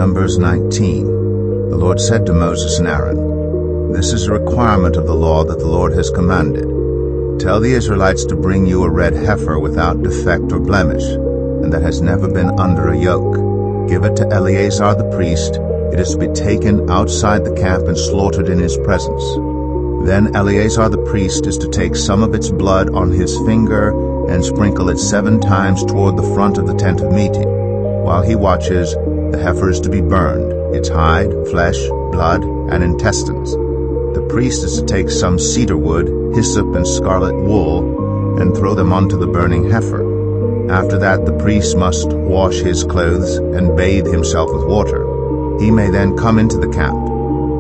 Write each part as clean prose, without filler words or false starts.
Numbers 19. The Lord said to Moses and Aaron, "This is a requirement of the law that the Lord has commanded. Tell the Israelites to bring you a red heifer without defect or blemish, and that has never been under a yoke. Give it to Eleazar the priest. It is to be taken outside the camp and slaughtered in his presence. Then Eleazar the priest is to take some of its blood on his finger and sprinkle it 7 times toward the front of the tent of meeting. While he watches, the heifer is to be burned, its hide, flesh, blood, and intestines. The priest is to take some cedar wood, hyssop, and scarlet wool, and throw them onto the burning heifer. After that, the priest must wash his clothes and bathe himself with water. He may then come into the camp,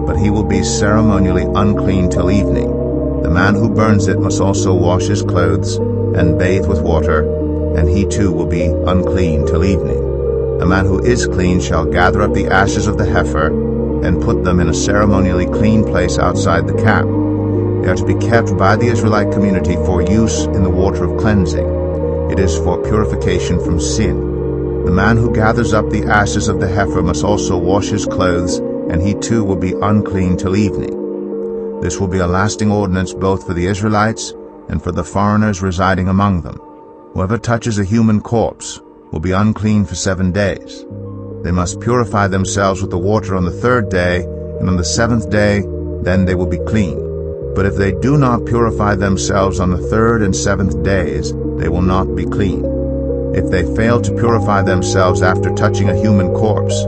but he will be ceremonially unclean till evening. The man who burns it must also wash his clothes and bathe with water, and he too will be unclean till evening. A man who is clean shall gather up the ashes of the heifer and put them in a ceremonially clean place outside the camp. They are to be kept by the Israelite community for use in the water of cleansing. It is for purification from sin. The man who gathers up the ashes of the heifer must also wash his clothes, and he too will be unclean till evening. This will be a lasting ordinance both for the Israelites and for the foreigners residing among them. Whoever touches a human corpse will be unclean for 7 days. They must purify themselves with the water on the 3rd day, and on the 7th day, then they will be clean. But if they do not purify themselves on the 3rd and 7th days, they will not be clean. If they fail to purify themselves after touching a human corpse,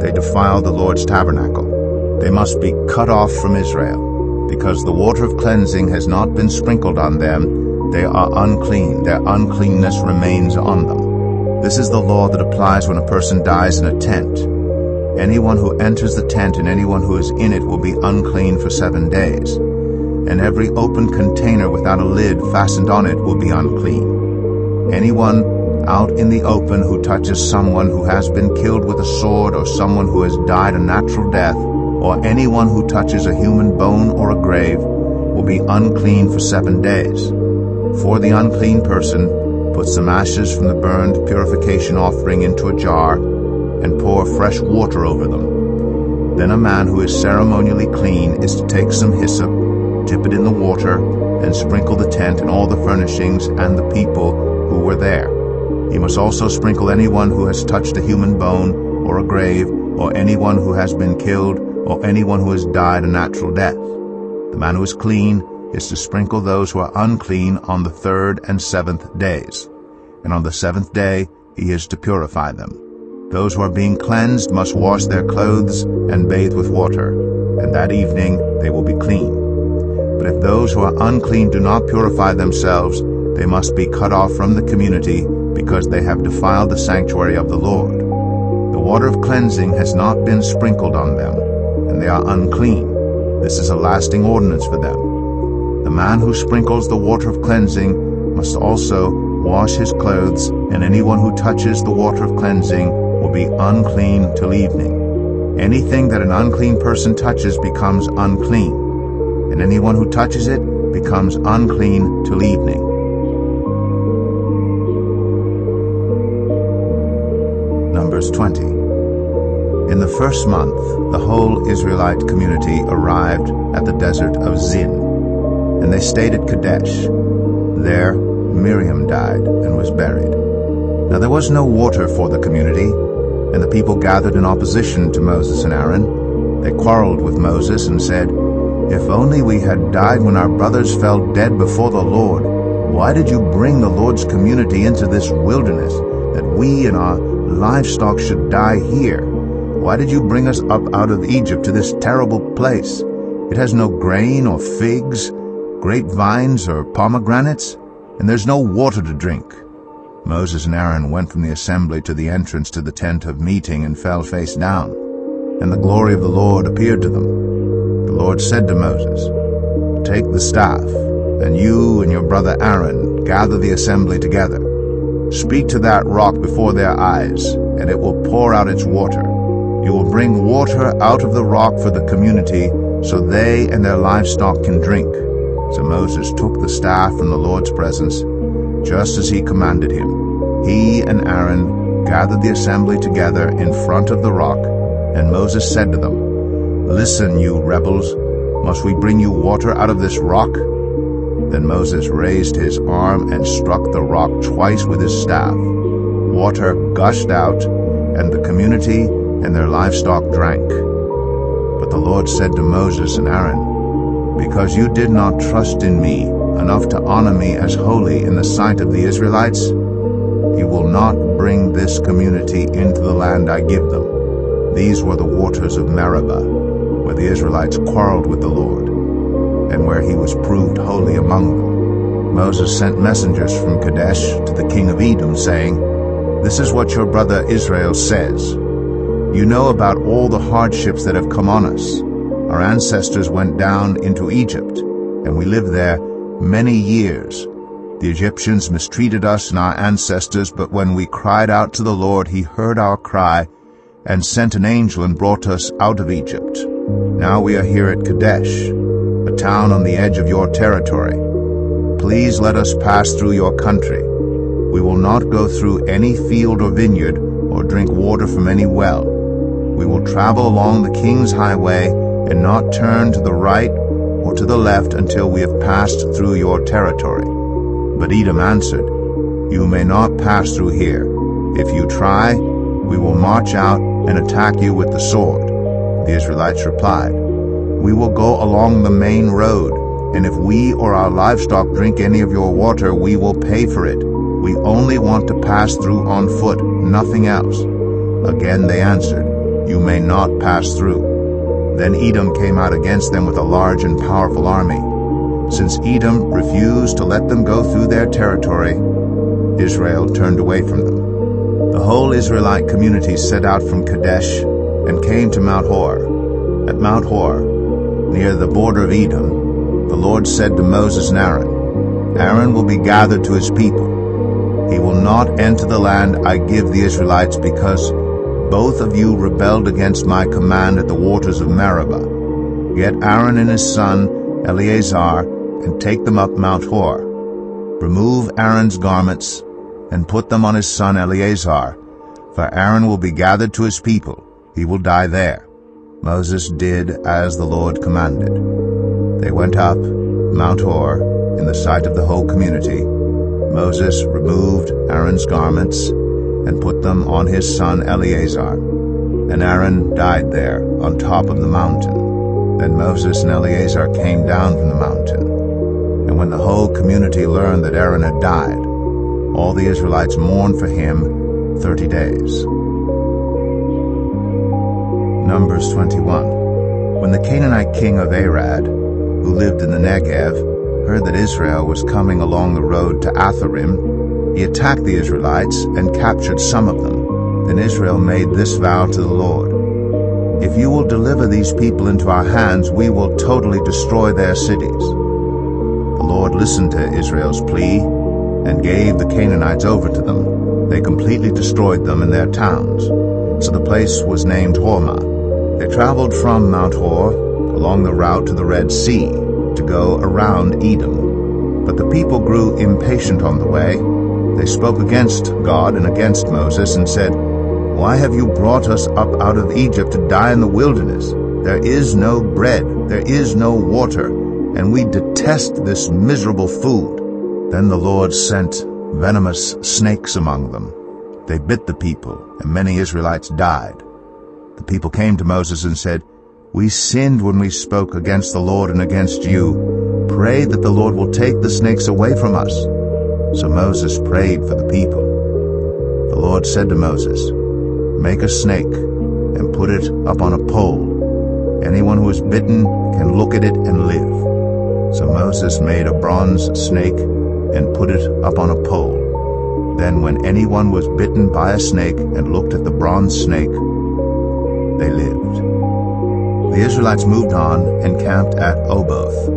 they defile the Lord's tabernacle. They must be cut off from Israel. Because the water of cleansing has not been sprinkled on them, they are unclean. Their uncleanness remains on them. This is the law that applies when a person dies in a tent. Anyone who enters the tent and anyone who is in it will be unclean for 7 days. And every open container without a lid fastened on it will be unclean. Anyone out in the open who touches someone who has been killed with a sword, or someone who has died a natural death, or anyone who touches a human bone or a grave will be unclean for 7 days. For the unclean person, put some ashes from the burned purification offering into a jar and pour fresh water over them. Then a man who is ceremonially clean is to take some hyssop, dip it in the water, and sprinkle the tent and all the furnishings and the people who were there. He must also sprinkle anyone who has touched a human bone or a grave, or anyone who has been killed, or anyone who has died a natural death. The man who is clean is to sprinkle those who are unclean on the 3rd and 7th days. And on the 7th day he is to purify them. Those who are being cleansed must wash their clothes and bathe with water, and that evening they will be clean. But if those who are unclean do not purify themselves, they must be cut off from the community, because they have defiled the sanctuary of the Lord. The water of cleansing has not been sprinkled on them, and they are unclean. This is a lasting ordinance for them. The man who sprinkles the water of cleansing must also wash his clothes, and anyone who touches the water of cleansing will be unclean till evening. Anything that an unclean person touches becomes unclean, and anyone who touches it becomes unclean till evening. Numbers 20. In the 1st month, the whole Israelite community arrived at the desert of Zin, and they stayed at Kadesh. There Miriam died and was buried. Now there was no water for the community, and the people gathered in opposition to Moses and Aaron. They quarreled with Moses and said, "If only we had died when our brothers fell dead before the Lord. Why did you bring the Lord's community into this wilderness, that we and our livestock should die here? Why did you bring us up out of Egypt to this terrible place? It has no grain or figs, grapevines or pomegranates, and there's no water to drink." Moses and Aaron went from the assembly to the entrance to the tent of meeting and fell face down, and the glory of the Lord appeared to them. The Lord said to Moses, "Take the staff, and you and your brother Aaron gather the assembly together. Speak to that rock before their eyes, and it will pour out its water. You will bring water out of the rock for the community, so they and their livestock can drink." So Moses took the staff from the Lord's presence, just as he commanded him. He and Aaron gathered the assembly together in front of the rock, And Moses said to them, "Listen, you rebels, must we bring you water out of this rock?" Then Moses raised his arm and struck the rock twice with his staff. Water gushed out, and the community and their livestock drank. But the Lord said to Moses and Aaron, "Because you did not trust in me enough to honor me as holy in the sight of the Israelites, you will not bring this community into the land I give them." These were the waters of Meribah, where the Israelites quarreled with the Lord, and where he was proved holy among them. Moses sent messengers from Kadesh to the king of Edom, saying, "This is what your brother Israel says. You know about all the hardships that have come on us. Our ancestors went down into Egypt, and we lived there many years. The Egyptians mistreated us and our ancestors, but when we cried out to the Lord, he heard our cry and sent an angel and brought us out of Egypt. Now we are here at Kadesh, a town on the edge of your territory. Please let us pass through your country. We will not go through any field or vineyard or drink water from any well. We will travel along the king's highway and not turn to the right or to the left until we have passed through your territory." But Edom answered, "You may not pass through here. If you try, we will march out and attack you with the sword." The Israelites replied, "We will go along the main road, and if we or our livestock drink any of your water, we will pay for it. We only want to pass through on foot, nothing else." Again they answered, "You may not pass through." Then Edom came out against them with a large and powerful army. Since Edom refused to let them go through their territory, Israel turned away from them. The whole Israelite community set out from Kadesh and came to Mount Hor. At Mount Hor, near the border of Edom, the Lord said to Moses and Aaron, "Aaron will be gathered to his people. He will not enter the land I give the Israelites because both of you rebelled against my command at the waters of Meribah. Get Aaron and his son Eleazar and take them up Mount Hor. Remove Aaron's garments and put them on his son Eleazar, for Aaron will be gathered to his people. He will die there." Moses did as the Lord commanded. They went up Mount Hor in the sight of the whole community. Moses removed Aaron's garments and put them on his son Eleazar, and Aaron died there on top of the mountain. Then Moses and Eleazar came down from the mountain, and when the whole community learned that Aaron had died, all the Israelites mourned for him 30 days. Numbers 21. When the Canaanite king of Arad, who lived in the Negev, heard that Israel was coming along the road to Atharim, he attacked the Israelites and captured some of them. Then Israel made this vow to the Lord, "If you will deliver these people into our hands, we will totally destroy their cities." The Lord listened to Israel's plea and gave the Canaanites over to them. They completely destroyed them and their towns. So the place was named Hormah. They traveled from Mount Hor along the route to the Red Sea to go around Edom. But the people grew impatient on the way. They spoke against God and against Moses and said, "Why have you brought us up out of Egypt to die in the wilderness? There is no bread, there is no water, and we detest this miserable food." Then the Lord sent venomous snakes among them. They bit the people, and many Israelites died. The people came to Moses and said, "We sinned when we spoke against the Lord and against you. Pray that the Lord will take the snakes away from us." So Moses prayed for the people. The Lord said to Moses, "Make a snake and put it up on a pole. Anyone who is bitten can look at it and live." So Moses made a bronze snake and put it up on a pole. Then when anyone was bitten by a snake and looked at the bronze snake, they lived. The Israelites moved on and camped at Oboth.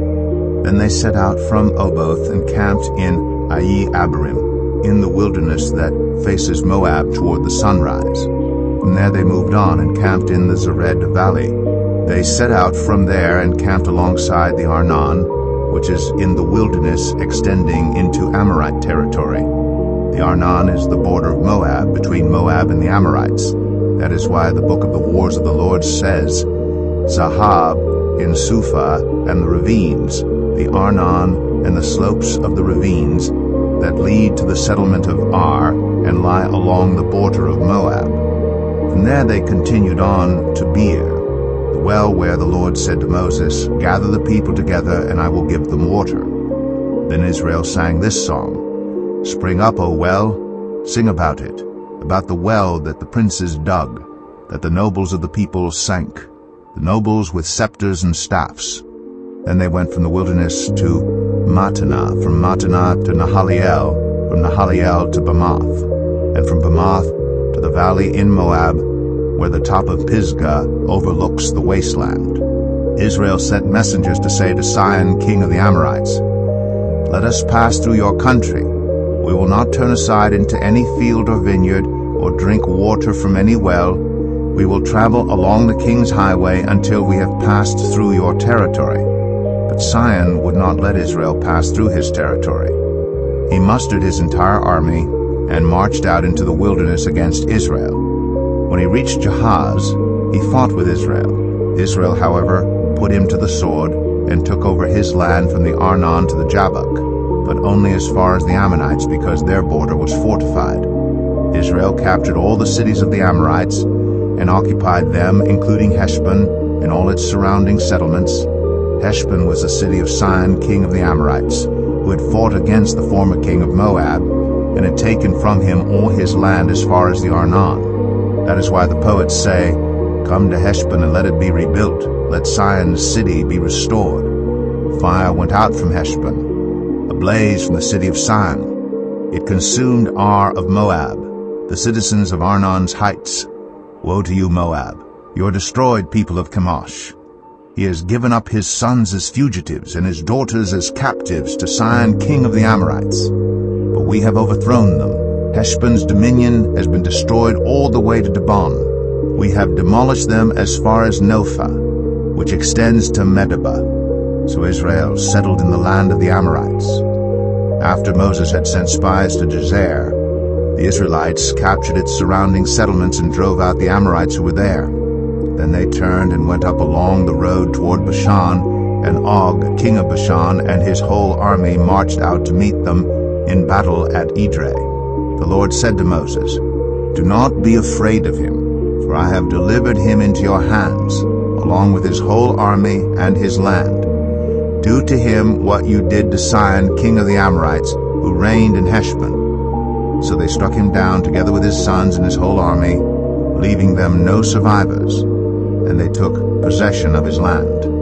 Then they set out from Oboth and camped in Abarim, in the wilderness that faces Moab toward the sunrise. From there they moved on and camped in the Zered Valley. They set out from there and camped alongside the Arnon, which is in the wilderness extending into Amorite territory. The Arnon is the border of Moab, between Moab and the Amorites. That is why the book of the wars of the Lord says, Zahab in Suphah and the ravines, the Arnon and the slopes of the ravines that lead to the settlement of Ar and lie along the border of Moab. From there they continued on to Beer, the well where the Lord said to Moses, Gather the people together, and I will give them water. Then Israel sang this song, Spring up, O well, sing about it, about the well that the princes dug, that the nobles of the people sank, the nobles with scepters and staffs. Then they went from the wilderness to Mattanah, from Mattanah to Nahaliel, from Nahaliel to Bamoth, and from Bamoth to the valley in Moab, where the top of Pisgah overlooks the wasteland. Israel sent messengers to say to Sihon, king of the Amorites, Let us pass through your country. We will not turn aside into any field or vineyard, or drink water from any well. We will travel along the king's highway until we have passed through your territory. But Sihon would not let Israel pass through his territory. He mustered his entire army and marched out into the wilderness against Israel. When he reached Jahaz, he fought with Israel. Israel, however, put him to the sword and took over his land from the Arnon to the Jabbok, but only as far as the Ammonites, because their border was fortified. Israel captured all the cities of the Amorites and occupied them, including Heshbon and all its surrounding settlements. Heshbon was the city of Sihon, king of the Amorites, who had fought against the former king of Moab and had taken from him all his land as far as the Arnon. That is why the poets say, Come to Heshbon and let it be rebuilt. Let Sihon's city be restored. Fire went out from Heshbon, a blaze from the city of Sihon. It consumed Ar of Moab, the citizens of Arnon's heights. Woe to you, Moab! You are destroyed, people of Chemosh. He has given up his sons as fugitives and his daughters as captives to Sihon, king of the Amorites. But we have overthrown them. Heshbon's dominion has been destroyed all the way to Dibon. We have demolished them as far as Nophah, which extends to Medeba. So Israel settled in the land of the Amorites. After Moses had sent spies to Jazer, the Israelites captured its surrounding settlements and drove out the Amorites who were there. Then they turned and went up along the road toward Bashan, and Og, king of Bashan, and his whole army marched out to meet them in battle at Edrei. The Lord said to Moses, Do not be afraid of him, for I have delivered him into your hands, along with his whole army and his land. Do to him what you did to Sihon, king of the Amorites, who reigned in Heshbon. So they struck him down together with his sons and his whole army, leaving them no survivors, and they took possession of his land.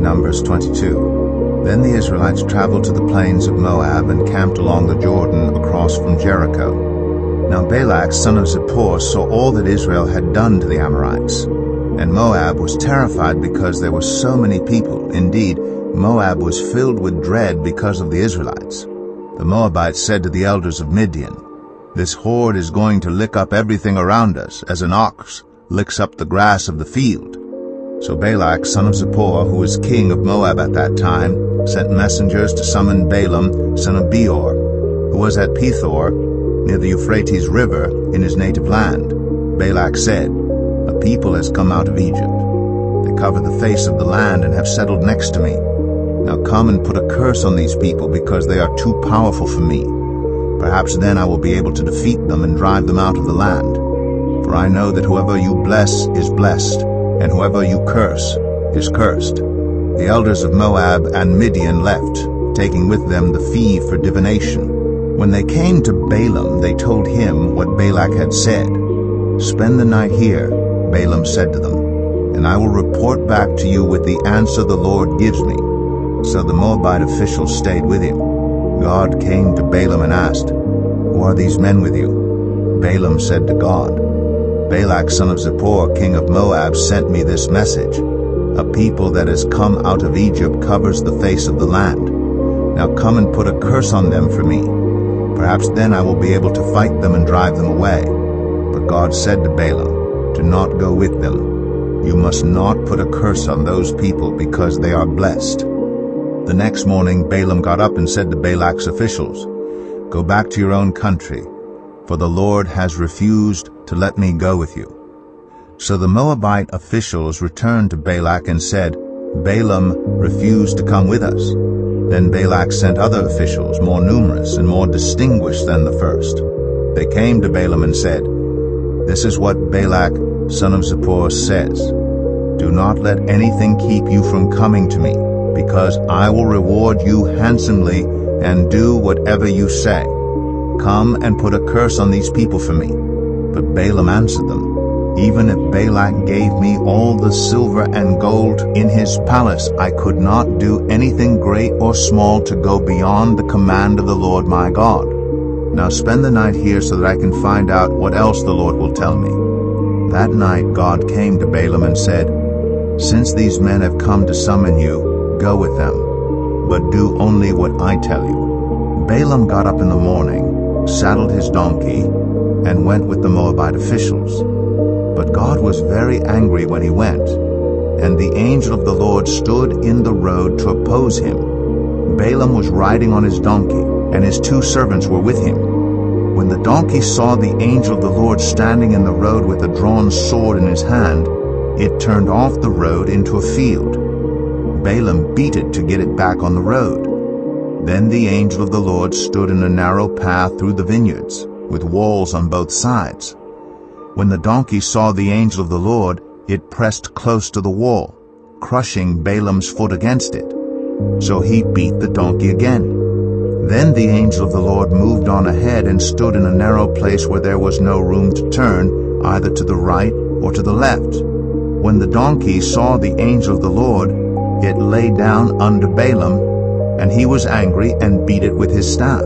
Numbers 22. Then the Israelites traveled to the plains of Moab and camped along the Jordan across from Jericho. Now Balak, son of Zippor, saw all that Israel had done to the Amorites. And Moab was terrified because there were so many people. Indeed, Moab was filled with dread because of the Israelites. The Moabites said to the elders of Midian, This horde is going to lick up everything around us, as an ox licks up the grass of the field. So Balak, son of Zippor, who was king of Moab at that time, sent messengers to summon Balaam, son of Beor, who was at Pethor, near the Euphrates River, in his native land. Balak said, A people has come out of Egypt. They cover the face of the land and have settled next to me. Now come and put a curse on these people, because they are too powerful for me. Perhaps then I will be able to defeat them and drive them out of the land. For I know that whoever you bless is blessed, and whoever you curse is cursed. The elders of Moab and Midian left, taking with them the fee for divination. When they came to Balaam, they told him what Balak had said. Spend the night here, Balaam said to them, and I will report back to you with the answer the Lord gives me. So the Moabite officials stayed with him. God came to Balaam and asked, Who are these men with you? Balaam said to God, Balak, son of Zippor, king of Moab, sent me this message. A people that has come out of Egypt covers the face of the land. Now come and put a curse on them for me. Perhaps then I will be able to fight them and drive them away. But God said to Balaam, Do not go with them. You must not put a curse on those people, because they are blessed. The next morning Balaam got up and said to Balak's officials, "Go back to your own country, for the Lord has refused to let me go with you." So the Moabite officials returned to Balak and said, "Balaam refused to come with us." Then Balak sent other officials, more numerous and more distinguished than the first. They came to Balaam and said, "This is what Balak, son of Zippor, says. Do not let anything keep you from coming to me, because I will reward you handsomely and do whatever you say. Come and put a curse on these people for me." But Balaam answered them, "Even if Balak gave me all the silver and gold in his palace, I could not do anything great or small to go beyond the command of the Lord my God. Now spend the night here so that I can find out what else the Lord will tell me." That night God came to Balaam and said, "Since these men have come to summon you, go with them, but do only what I tell you." Balaam got up in the morning, saddled his donkey, and went with the Moabite officials. But God was very angry when he went, and the angel of the Lord stood in the road to oppose him. Balaam was riding on his donkey, and his 2 servants were with him. When the donkey saw the angel of the Lord standing in the road with a drawn sword in his hand, it turned off the road into a field. Balaam beat it to get it back on the road. Then the angel of the Lord stood in a narrow path through the vineyards, with walls on both sides. When the donkey saw the angel of the Lord, it pressed close to the wall, crushing Balaam's foot against it. So he beat the donkey again. Then the angel of the Lord moved on ahead and stood in a narrow place where there was no room to turn, either to the right or to the left. When the donkey saw the angel of the Lord, it lay down under Balaam, and he was angry and beat it with his staff.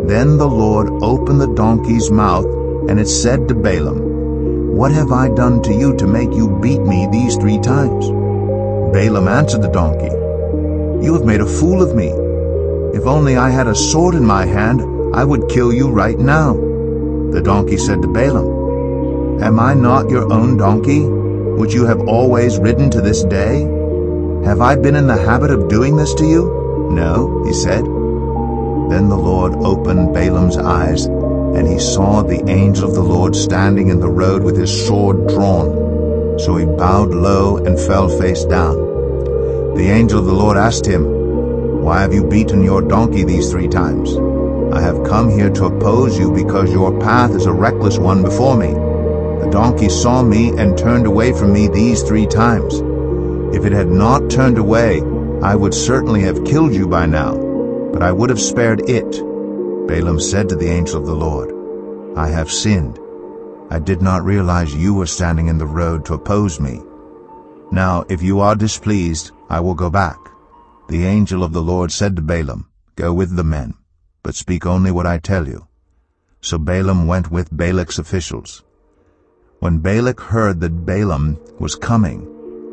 Then the Lord opened the donkey's mouth, and it said to Balaam, "What have I done to you to make you beat me these 3 times?" Balaam answered the donkey, "You have made a fool of me. If only I had a sword in my hand, I would kill you right now." The donkey said to Balaam, "Am I not your own donkey, which you have always ridden to this day? Have I been in the habit of doing this to you?" "No," he said. Then the Lord opened Balaam's eyes, and he saw the angel of the Lord standing in the road with his sword drawn. So he bowed low and fell face down. The angel of the Lord asked him, "Why have you beaten your donkey these 3 times? I have come here to oppose you because your path is a reckless one before me. The donkey saw me and turned away from me these 3 times. If it had not turned away, I would certainly have killed you by now, but I would have spared it." Balaam said to the angel of the Lord, "I have sinned. I did not realize you were standing in the road to oppose me. Now, if you are displeased, I will go back." The angel of the Lord said to Balaam, "Go with the men, but speak only what I tell you." So Balaam went with Balak's officials. When Balak heard that Balaam was coming,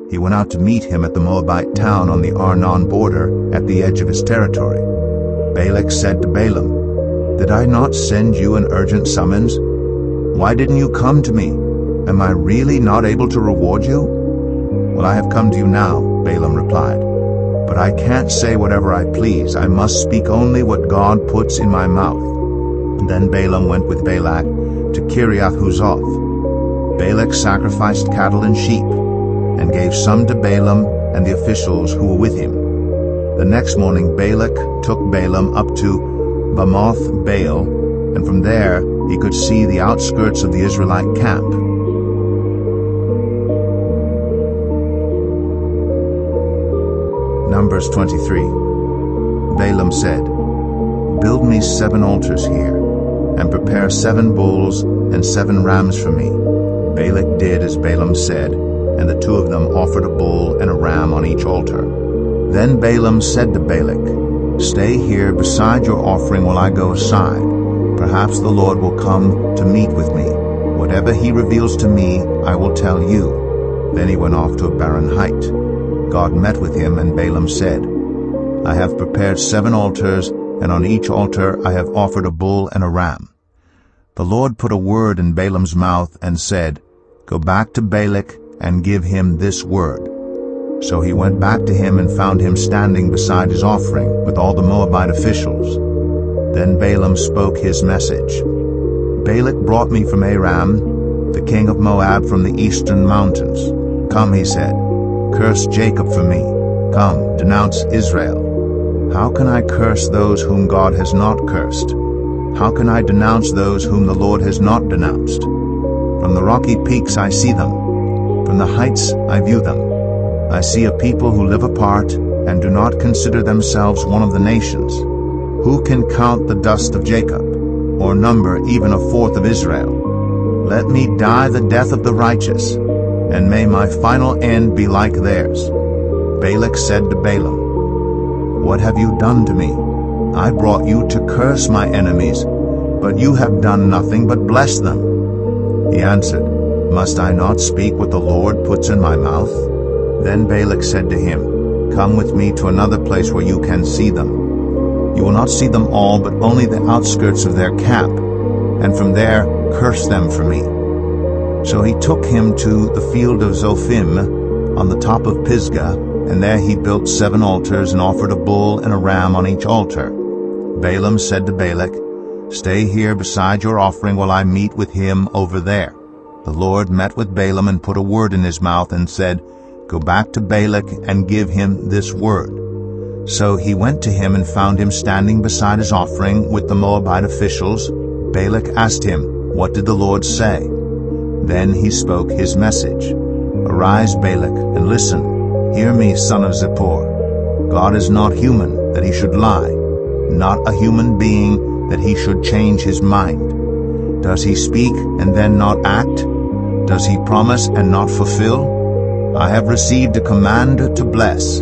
he went out to meet him at the Moabite town on the Arnon border at the edge of his territory. Balak said to Balaam, "Did I not send you an urgent summons? Why didn't you come to me? Am I really not able to reward you?" "Well, I have come to you now," Balaam replied. "But I can't say whatever I please. I must speak only what God puts in my mouth." Then Balaam went with Balak to Kiriath-Huzoth. Balak sacrificed cattle and sheep, and gave some to Balaam and the officials who were with him. The next morning Balak took Balaam up to Bamoth Baal, and from there he could see the outskirts of the Israelite camp. Numbers 23. Balaam said, "Build me 7 altars here, and prepare 7 bulls and 7 rams for me." Balak did as Balaam said, and the 2 of them offered a bull and a ram on each altar. Then Balaam said to Balak, "Stay here beside your offering while I go aside. Perhaps the Lord will come to meet with me. Whatever he reveals to me, I will tell you." Then he went off to a barren height. God met with him, and Balaam said, "I have prepared 7 altars, and on each altar I have offered a bull and a ram." The Lord put a word in Balaam's mouth and said, "Go back to Balak and give him this word. So he went back to him and found him standing beside his offering with all the Moabite officials. Then Balaam spoke his message. Balak brought me from Aram, the king of Moab from the eastern mountains. Come, he said, curse Jacob for me. Come, denounce Israel. How can I curse those whom God has not cursed? How can I denounce those whom the Lord has not denounced? From the rocky peaks I see them. From the heights I view them. I see a people who live apart and do not consider themselves one of the nations. Who can count the dust of Jacob, or number even a fourth of Israel? Let me die the death of the righteous, and may my final end be like theirs. Balak said to Balaam, What have you done to me? I brought you to curse my enemies, but you have done nothing but bless them. He answered, Must I not speak what the Lord puts in my mouth? Then Balak said to him, Come with me to another place where you can see them. You will not see them all, but only the outskirts of their camp, and from there curse them for me. So he took him to the field of Zophim on the top of Pisgah, and there he built 7 altars and offered a bull and a ram on each altar. Balaam said to Balak, Stay here beside your offering while I meet with him over there. The Lord met with Balaam and put a word in his mouth and said, Go back to Balak and give him this word. So he went to him and found him standing beside his offering with the Moabite officials. Balak asked him, What did the Lord say? Then he spoke his message. Arise, Balak, and listen. Hear me, son of Zippor. God is not human, that he should lie, not a human being, that he should change his mind. Does he speak and then not act? Does he promise and not fulfill? I have received a command to bless.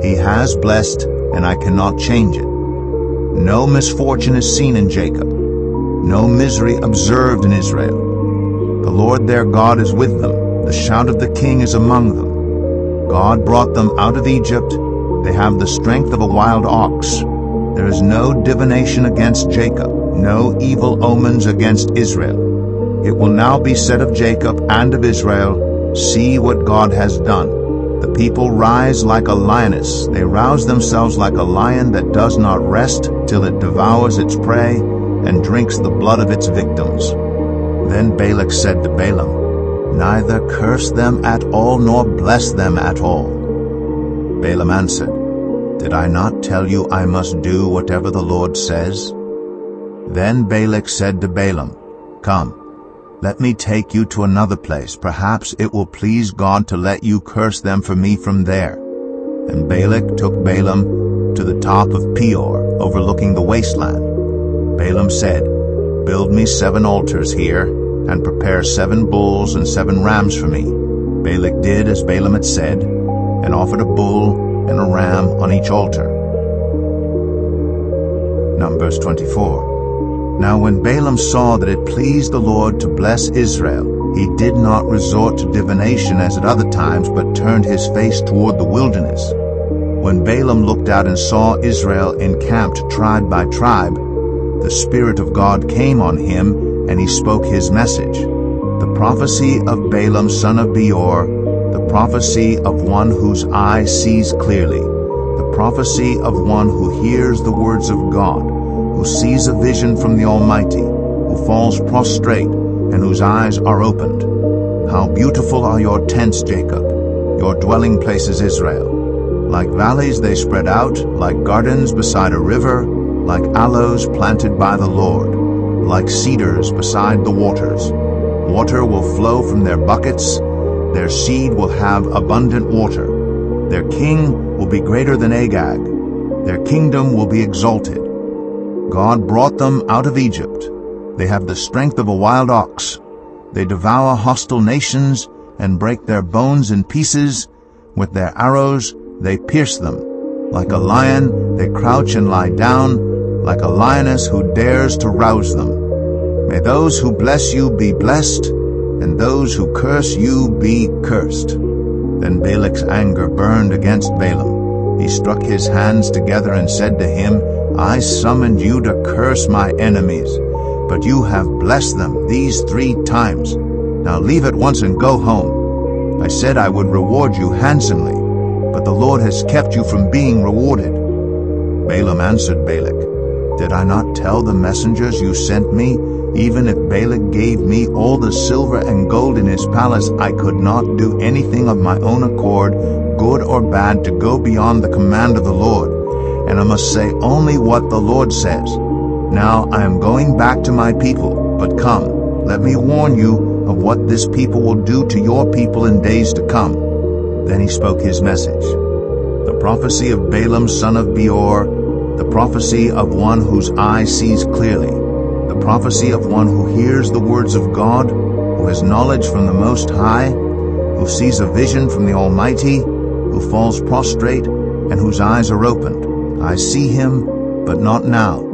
He has blessed, and I cannot change it. No misfortune is seen in Jacob, no misery observed in Israel. The Lord their God is with them. The shout of the king is among them. God brought them out of Egypt. They have the strength of a wild ox. There is no divination against Jacob, no evil omens against Israel. It will now be said of Jacob and of Israel, See what God has done. The people rise like a lioness. They rouse themselves like a lion that does not rest till it devours its prey and drinks the blood of its victims. Then Balak said to Balaam, Neither curse them at all nor bless them at all. Balaam answered, Did I not tell you I must do whatever the Lord says? Then Balak said to Balaam, Come, let me take you to another place. Perhaps it will please God to let you curse them for me from there. And Balak took Balaam to the top of Peor, overlooking the wasteland. Balaam said, Build me 7 altars here, and prepare 7 bulls and 7 rams for me. Balak did as Balaam had said, and offered a bull and a ram on each altar. Numbers 24. Now when Balaam saw that it pleased the Lord to bless Israel, he did not resort to divination as at other times, but turned his face toward the wilderness. When Balaam looked out and saw Israel encamped tribe by tribe, the Spirit of God came on him, and he spoke his message. The prophecy of Balaam son of Beor, the prophecy of one whose eye sees clearly, the prophecy of one who hears the words of God, who sees a vision from the Almighty, who falls prostrate, and whose eyes are opened. How beautiful are your tents, Jacob, your dwelling places, Israel. Like valleys they spread out, like gardens beside a river, like aloes planted by the Lord, like cedars beside the waters. Water will flow from their buckets, their seed will have abundant water. Their king will be greater than Agag, their kingdom will be exalted. God brought them out of Egypt. They have the strength of a wild ox. They devour hostile nations and break their bones in pieces. With their arrows they pierce them. Like a lion they crouch and lie down, like a lioness who dares to rouse them. May those who bless you be blessed, and those who curse you be cursed. Then Balak's anger burned against Balaam. He struck his hands together and said to him, I summoned you to curse my enemies, but you have blessed them these 3 times. Now leave at once and go home. I said I would reward you handsomely. but the Lord has kept you from being rewarded." Balaam answered Balak, "Did I not tell the messengers you sent me, even if Balak gave me all the silver and gold in his palace, I could not do anything of my own accord, good or bad, to go beyond the command of the Lord, and I must say only what the Lord says. Now I am going back to my people, but come, let me warn you of what this people will do to your people in days to come." Then he spoke his message. The prophecy of Balaam son of Beor, the prophecy of one whose eye sees clearly, the prophecy of one who hears the words of God, who has knowledge from the Most High, who sees a vision from the Almighty, who falls prostrate, and whose eyes are opened. I see him, but not now.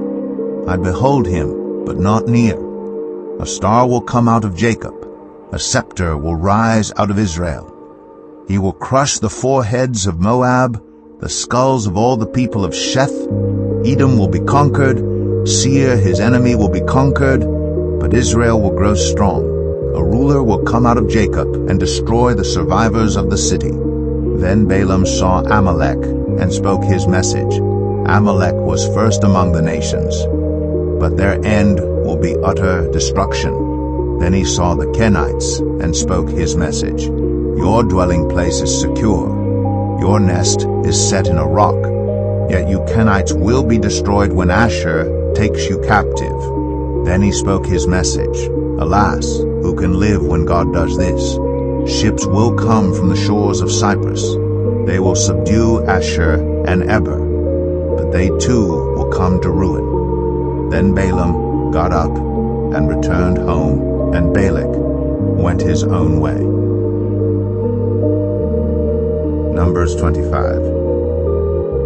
I behold him, but not near. A star will come out of Jacob, a scepter will rise out of Israel. He will crush the foreheads of Moab, the skulls of all the people of Sheth. Edom will be conquered, Seir his enemy will be conquered, but Israel will grow strong. A ruler will come out of Jacob and destroy the survivors of the city. Then Balaam saw Amalek and spoke his message. Amalek was first among the nations, but their end will be utter destruction. Then he saw the Kenites and spoke his message. Your dwelling place is secure. Your nest is set in a rock. Yet you Kenites will be destroyed when Asher takes you captive. Then he spoke his message. Alas, who can live when God does this? Ships will come from the shores of Cyprus. They will subdue Asher and Eber, but they too will come to ruin. Then Balaam got up and returned home, and Balak went his own way. Numbers 25.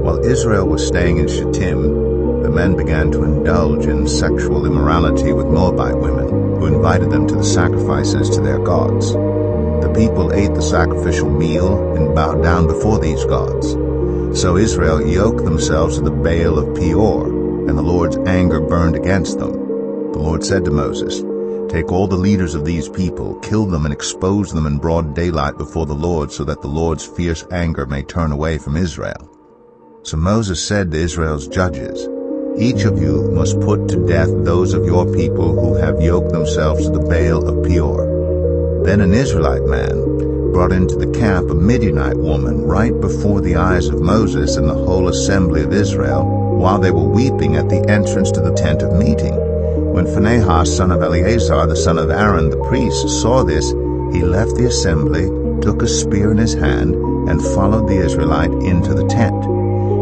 While Israel was staying in Shittim, the men began to indulge in sexual immorality with Moabite women, who invited them to the sacrifices to their gods. The people ate the sacrificial meal and bowed down before these gods. So Israel yoked themselves to the Baal of Peor, and the Lord's anger burned against them. The Lord said to Moses, "Take all the leaders of these people, kill them and expose them in broad daylight before the Lord, so that the Lord's fierce anger may turn away from Israel." So Moses said to Israel's judges, "Each of you must put to death those of your people who have yoked themselves to the Baal of Peor." Then an Israelite man brought into the camp a Midianite woman right before the eyes of Moses and the whole assembly of Israel, while they were weeping at the entrance to the tent of meeting. When Phinehas, son of Eleazar, the son of Aaron, the priest, saw this, he left the assembly, took a spear in his hand, and followed the Israelite into the tent.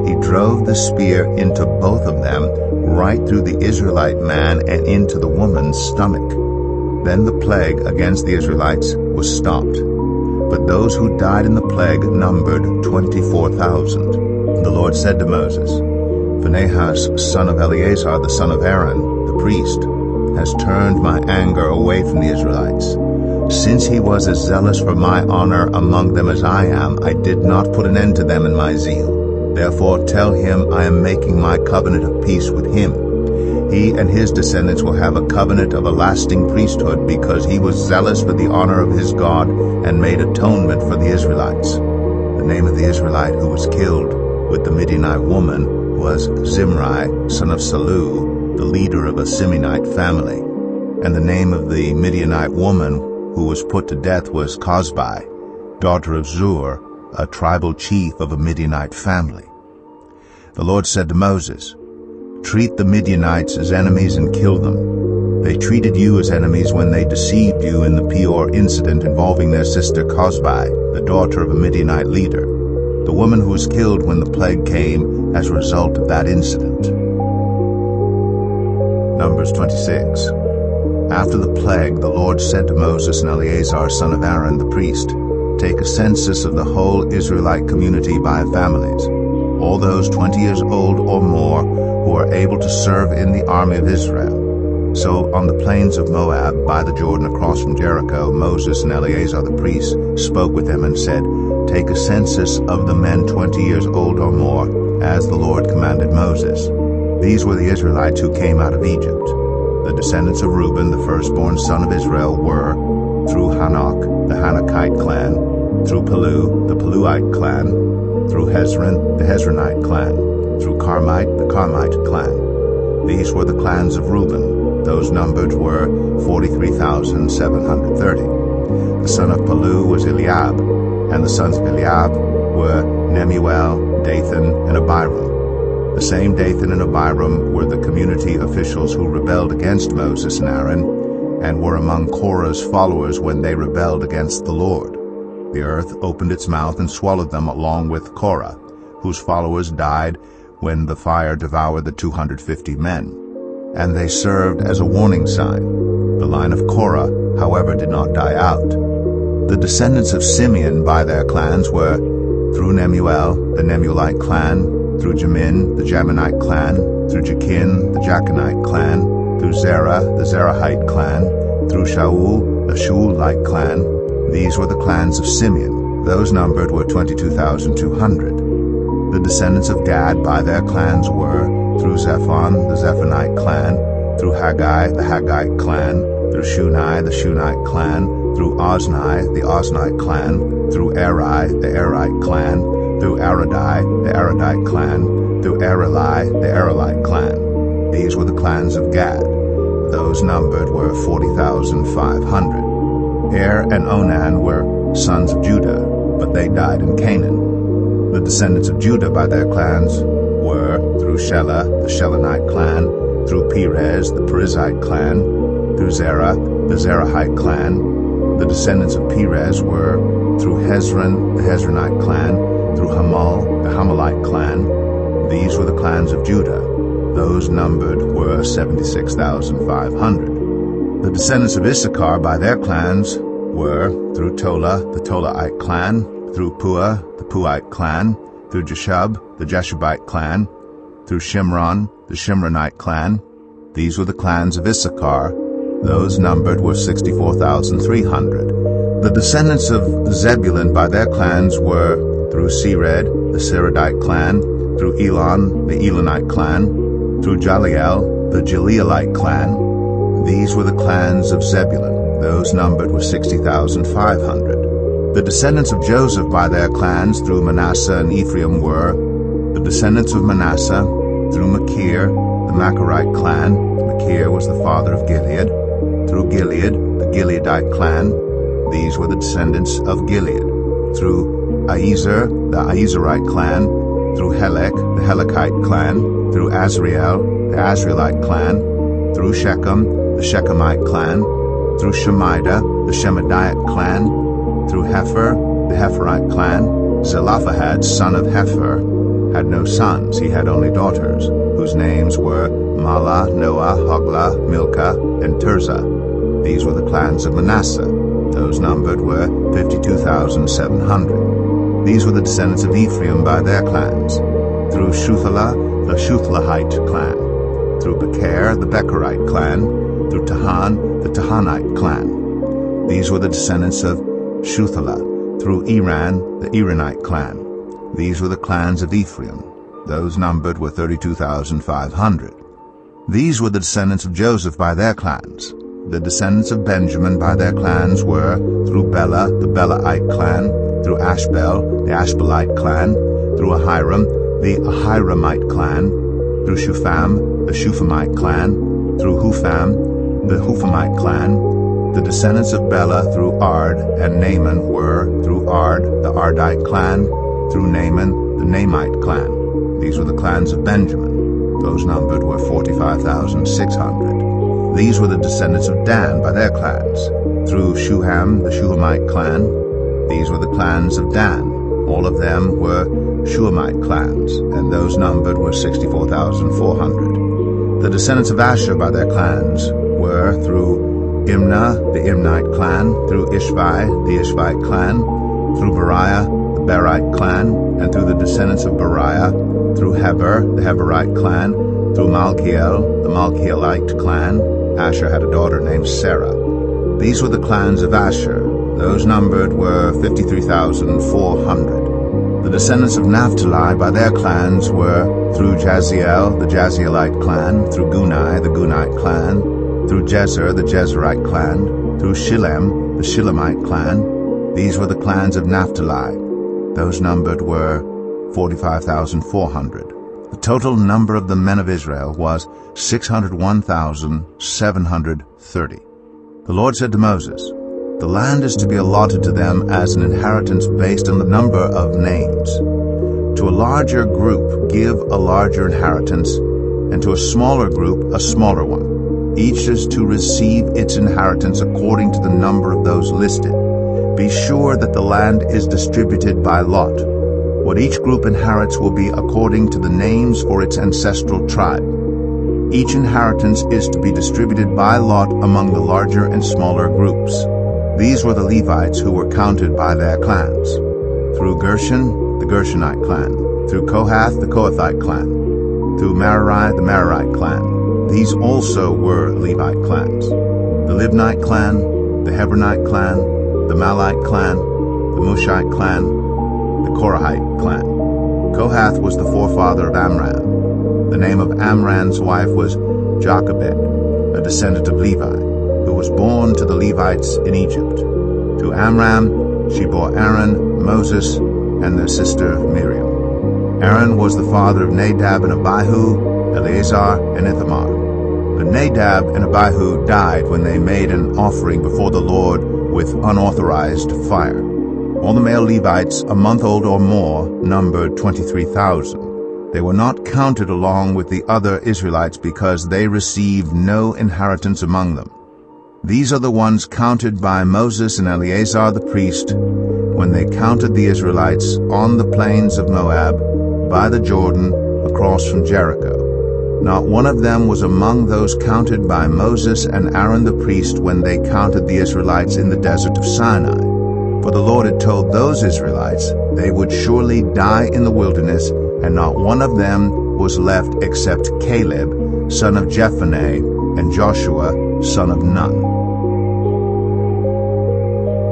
He drove the spear into both of them, right through the Israelite man and into the woman's stomach. Then the plague against the Israelites was stopped. But those who died in the plague numbered 24,000. The Lord said to Moses, "Phinehas, son of Eleazar, the son of Aaron, the priest, has turned my anger away from the Israelites. Since he was as zealous for my honor among them as I am, I did not put an end to them in my zeal. Therefore tell him I am making my covenant of peace with him. He and his descendants will have a covenant of a lasting priesthood, because he was zealous for the honor of his God and made atonement for the Israelites." The name of the Israelite who was killed with the Midianite woman was Zimri, son of Salu, the leader of a Simeonite family. And the name of the Midianite woman who was put to death was Cosbi, daughter of Zur, a tribal chief of a Midianite family. The Lord said to Moses, "Treat the Midianites as enemies and kill them. They treated you as enemies when they deceived you in the Peor incident involving their sister Cosbi, the daughter of a Midianite leader, the woman who was killed when the plague came as a result of that incident." Numbers 26. After the plague, the Lord said to Moses and Eleazar, son of Aaron, the priest, "Take a census of the whole Israelite community by families, all those 20 years old or more who are able to serve in the army of Israel." So on the plains of Moab, by the Jordan across from Jericho, Moses and Eleazar the priest spoke with them and said, "Take a census of the men 20 years old or more, as the Lord commanded Moses." These were the Israelites who came out of Egypt. The descendants of Reuben, the firstborn son of Israel, were, through Hanok, the Hanokite clan, through Palu, the Paluite clan, through Hezron, the Hezronite clan, through Carmite, the Carmite clan. These were the clans of Reuben. Those numbered were 43,730. The son of Palu was Eliab, and the sons of Eliab were Nemuel, Dathan, and Abiram. The same Dathan and Abiram were the community officials who rebelled against Moses and Aaron, and were among Korah's followers when they rebelled against the Lord. The earth opened its mouth and swallowed them along with Korah, whose followers died when the fire devoured the 250 men. And they served as a warning sign. The line of Korah, however, did not die out. The descendants of Simeon by their clans were through Nemuel, the Nemuelite clan, through Jamin, the Jaminite clan, through Jachin, the Jachinite clan, through Zerah, the Zerahite clan, through Shaul, the Shaulite clan. These were the clans of Simeon. Those numbered were 22,200. The descendants of Gad by their clans were through Zephon, the Zephonite clan, through Haggai, the Haggite clan, through Shunai, the Shunite clan, through Ozni, the Oznite clan, through Eri, the Erite clan, through Aradai, the Aradite clan, through Areli, the Arelite clan. These were the clans of Gad. Those numbered were 40,500. Er and Onan were sons of Judah, but they died in Canaan. The descendants of Judah by their clans were through Shelah, the Shelonite clan, through Perez, the Perizzite clan, through Zerah, the Zerahite clan. The descendants of Perez were through Hezron, the Hezronite clan, through Hamal, the Hamalite clan. These were the clans of Judah. Those numbered were 76,500. The descendants of Issachar by their clans were through Tola, the Tolaite clan, through Puah, the Puite clan, through Jeshub, the Jeshubite clan, through Shimron, the Shimronite clan. These were the clans of Issachar. Those numbered were 64,300. The descendants of Zebulun by their clans were through Sered, the Seredite clan, through Elon, the Elonite clan, through Jaliel, the Jaleelite clan. These were the clans of Zebulun. Those numbered were 60,500. The descendants of Joseph by their clans through Manasseh and Ephraim were the descendants of Manasseh through Machir, the Machirite clan. Machir was the father of Gilead. Through Gilead, the Gileadite clan. These were the descendants of Gilead. Through Aiezer, the Aizerite clan. Through Helek, the Helekite clan. Through Azriel, the Azrielite clan. Through Shechem, the Shechemite clan. Through Shemida, the Shemidite clan. Through Hepher, the Hepherite clan. Zelophehad, son of Hepher, had no sons, he had only daughters, whose names were Mahlah, Noah, Hoglah, Milcah, and Tirzah. These were the clans of Manasseh. Those numbered were 52,700. These were the descendants of Ephraim by their clans. Through Shuthelah, the Shuthelahite clan. Through Becher, the Becherite clan. Through Tahan, the Tahanite clan. These were the descendants of Shuthelah. Through Iran, the Iranite clan. These were the clans of Ephraim. Those numbered were 32,500. These were the descendants of Joseph by their clans. The descendants of Benjamin by their clans were through Bela, the Belaite clan, through Ashbel, the Ashbelite clan, through Ahiram, the Ahiramite clan, through Shupham, the Shuphamite clan, through Hupham, the Huphamite clan. The descendants of Bela through Ard and Naaman were through Ard, the Ardite clan, through Naaman, the Naamite clan. These were the clans of Benjamin. Those numbered were 45,600. These were the descendants of Dan by their clans. Through Shuham, the Shuhamite clan. These were the clans of Dan. All of them were Shuhamite clans, and those numbered were 64,400. The descendants of Asher by their clans were through Imnah, the Imnite clan, through Ishvi, the Ishvite clan, through Beriah, the Berite clan, and through the descendants of Beriah, through Heber, the Heberite clan, through Malkiel, the Malkielite clan. Asher had a daughter named Sarah. These were the clans of Asher. Those numbered were 53,400. The descendants of Naphtali by their clans were through Jaziel, the Jazielite clan, through Gunai, the Gunite clan, through Jezer, the Jezerite clan, through Shillem, the Shillemite clan. These were the clans of Naphtali. Those numbered were 45,400. The total number of the men of Israel was 601,730. The Lord said to Moses, "The land is to be allotted to them as an inheritance based on the number of names. To a larger group give a larger inheritance, and to a smaller group a smaller one. Each is to receive its inheritance according to the number of those listed. Be sure that the land is distributed by lot. What each group inherits will be according to the names for its ancestral tribe. Each inheritance is to be distributed by lot among the larger and smaller groups." These were the Levites who were counted by their clans. Through Gershon, the Gershonite clan. Through Kohath, the Kohathite clan. Through Merari, the Merarite clan. These also were Levite clans: the Libnite clan, the Hebronite clan, the Malite clan, the Mushite clan, the Korahite clan. Kohath was the forefather of Amram. The name of Amram's wife was Jochebed, a descendant of Levi, who was born to the Levites in Egypt. To Amram she bore Aaron, Moses, and their sister Miriam. Aaron was the father of Nadab and Abihu, Eleazar, and Ithamar. But Nadab and Abihu died when they made an offering before the Lord with unauthorized fire. All the male Levites, a month old or more, numbered 23,000. They were not counted along with the other Israelites because they received no inheritance among them. These are the ones counted by Moses and Eleazar the priest when they counted the Israelites on the plains of Moab by the Jordan across from Jericho. Not one of them was among those counted by Moses and Aaron the priest when they counted the Israelites in the desert of Sinai. For the Lord had told those Israelites they would surely die in the wilderness, and not one of them was left except Caleb, son of Jephunneh, and Joshua, son of Nun.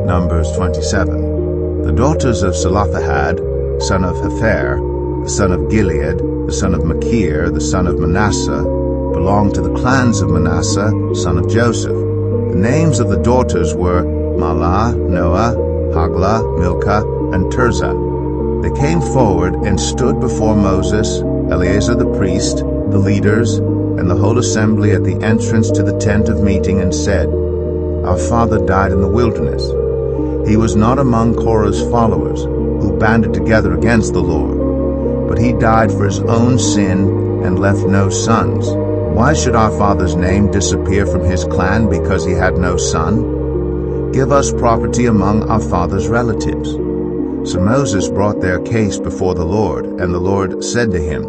Numbers 27. The daughters of Zelophehad, son of Hepher, the son of Gilead, the son of Machir, the son of Manasseh, belonged to the clans of Manasseh, son of Joseph. The names of the daughters were Mahlah, Noah, Haglah, Milcah, and Tirzah. They came forward and stood before Moses, Eleazar the priest, the leaders, and the whole assembly at the entrance to the tent of meeting, and said, "Our father died in the wilderness. He was not among Korah's followers, who banded together against the Lord, but he died for his own sin and left no sons. Why should our father's name disappear from his clan because he had no son? Give us property among our father's relatives." So Moses brought their case before the Lord, and the Lord said to him,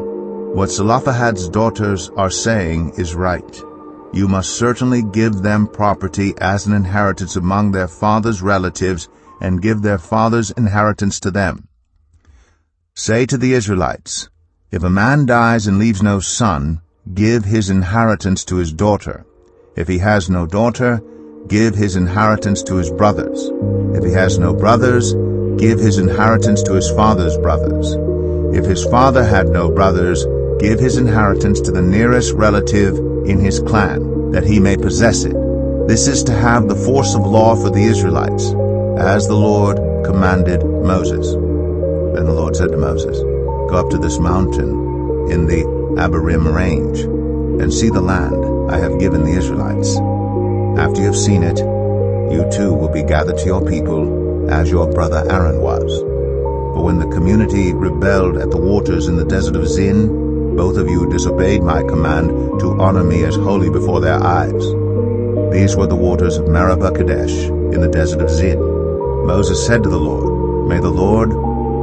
"What Zelophehad's daughters are saying is right. You must certainly give them property as an inheritance among their father's relatives, and give their father's inheritance to them. Say to the Israelites, if a man dies and leaves no son, give his inheritance to his daughter. If he has no daughter, give his inheritance to his brothers. If he has no brothers, give his inheritance to his father's brothers. If his father had no brothers, give his inheritance to the nearest relative in his clan, that he may possess it. This is to have the force of law for the Israelites, as the Lord commanded Moses." Then the Lord said to Moses, "Go up to this mountain in the Abarim range, and see the land I have given the Israelites. After you have seen it, you too will be gathered to your people, as your brother Aaron was. For when the community rebelled at the waters in the desert of Zin, both of you disobeyed my command to honor me as holy before their eyes. These were the waters of Meribah Kadesh in the desert of Zin. Moses said to the Lord, May the Lord,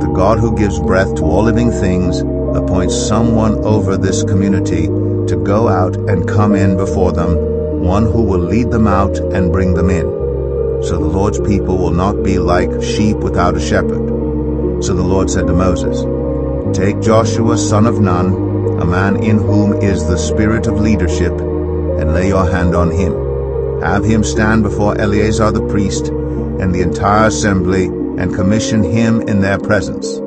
the God who gives breath to all living things, appoint someone over this community to go out and come in before them, one who will lead them out and bring them in. So the Lord's people will not be like sheep without a shepherd." So the Lord said to Moses, "Take Joshua son of Nun, a man in whom is the spirit of leadership, and lay your hand on him. Have him stand before Eleazar the priest and the entire assembly, and commission him in their presence.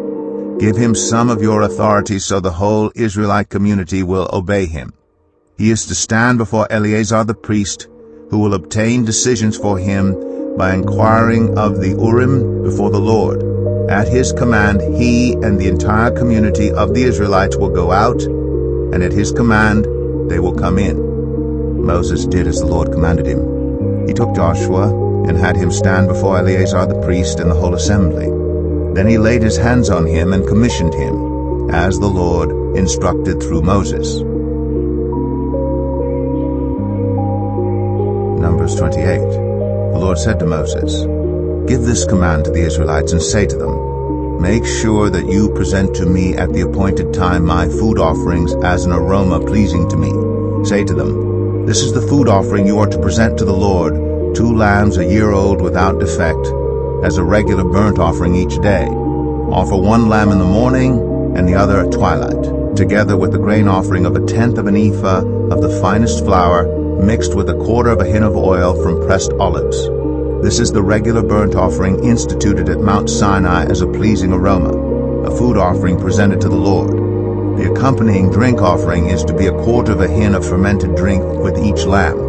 Give him some of your authority so the whole Israelite community will obey him. He is to stand before Eleazar the priest, who will obtain decisions for him by inquiring of the Urim before the Lord, At his command, he and the entire community of the Israelites will go out, and at his command, they will come in. Moses did as the Lord commanded him. He took Joshua and had him stand before Eleazar the priest and the whole assembly. Then he laid his hands on him and commissioned him, as the Lord instructed through Moses. Numbers 28. The Lord said to Moses, "Give this command to the Israelites and say to them, Make sure that you present to me at the appointed time my food offerings as an aroma pleasing to me. Say to them, This is the food offering you are to present to the Lord, 2 lambs a year old without defect, as a regular burnt offering each day. Offer 1 lamb in the morning and the other at twilight, together with the grain offering of 1/10 of an ephah of the finest flour, mixed with 1/4 of a hin of oil from pressed olives. This is the regular burnt offering instituted at Mount Sinai as a pleasing aroma, a food offering presented to the Lord. The accompanying drink offering is to be 1/4 of a hin of fermented drink with each lamb.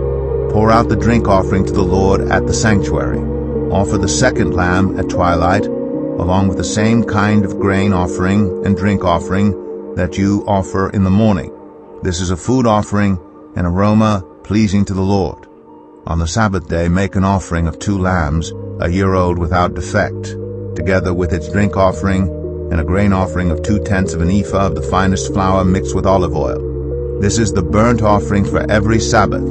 Pour out the drink offering to the Lord at the sanctuary. Offer the 2nd lamb at twilight, along with the same kind of grain offering and drink offering that you offer in the morning. This is a food offering, an aroma pleasing to the Lord. On the Sabbath day, make an offering of 2 lambs, a year old without defect, together with its drink offering, and a grain offering of 2/10 of an ephah of the finest flour mixed with olive oil. This is the burnt offering for every Sabbath,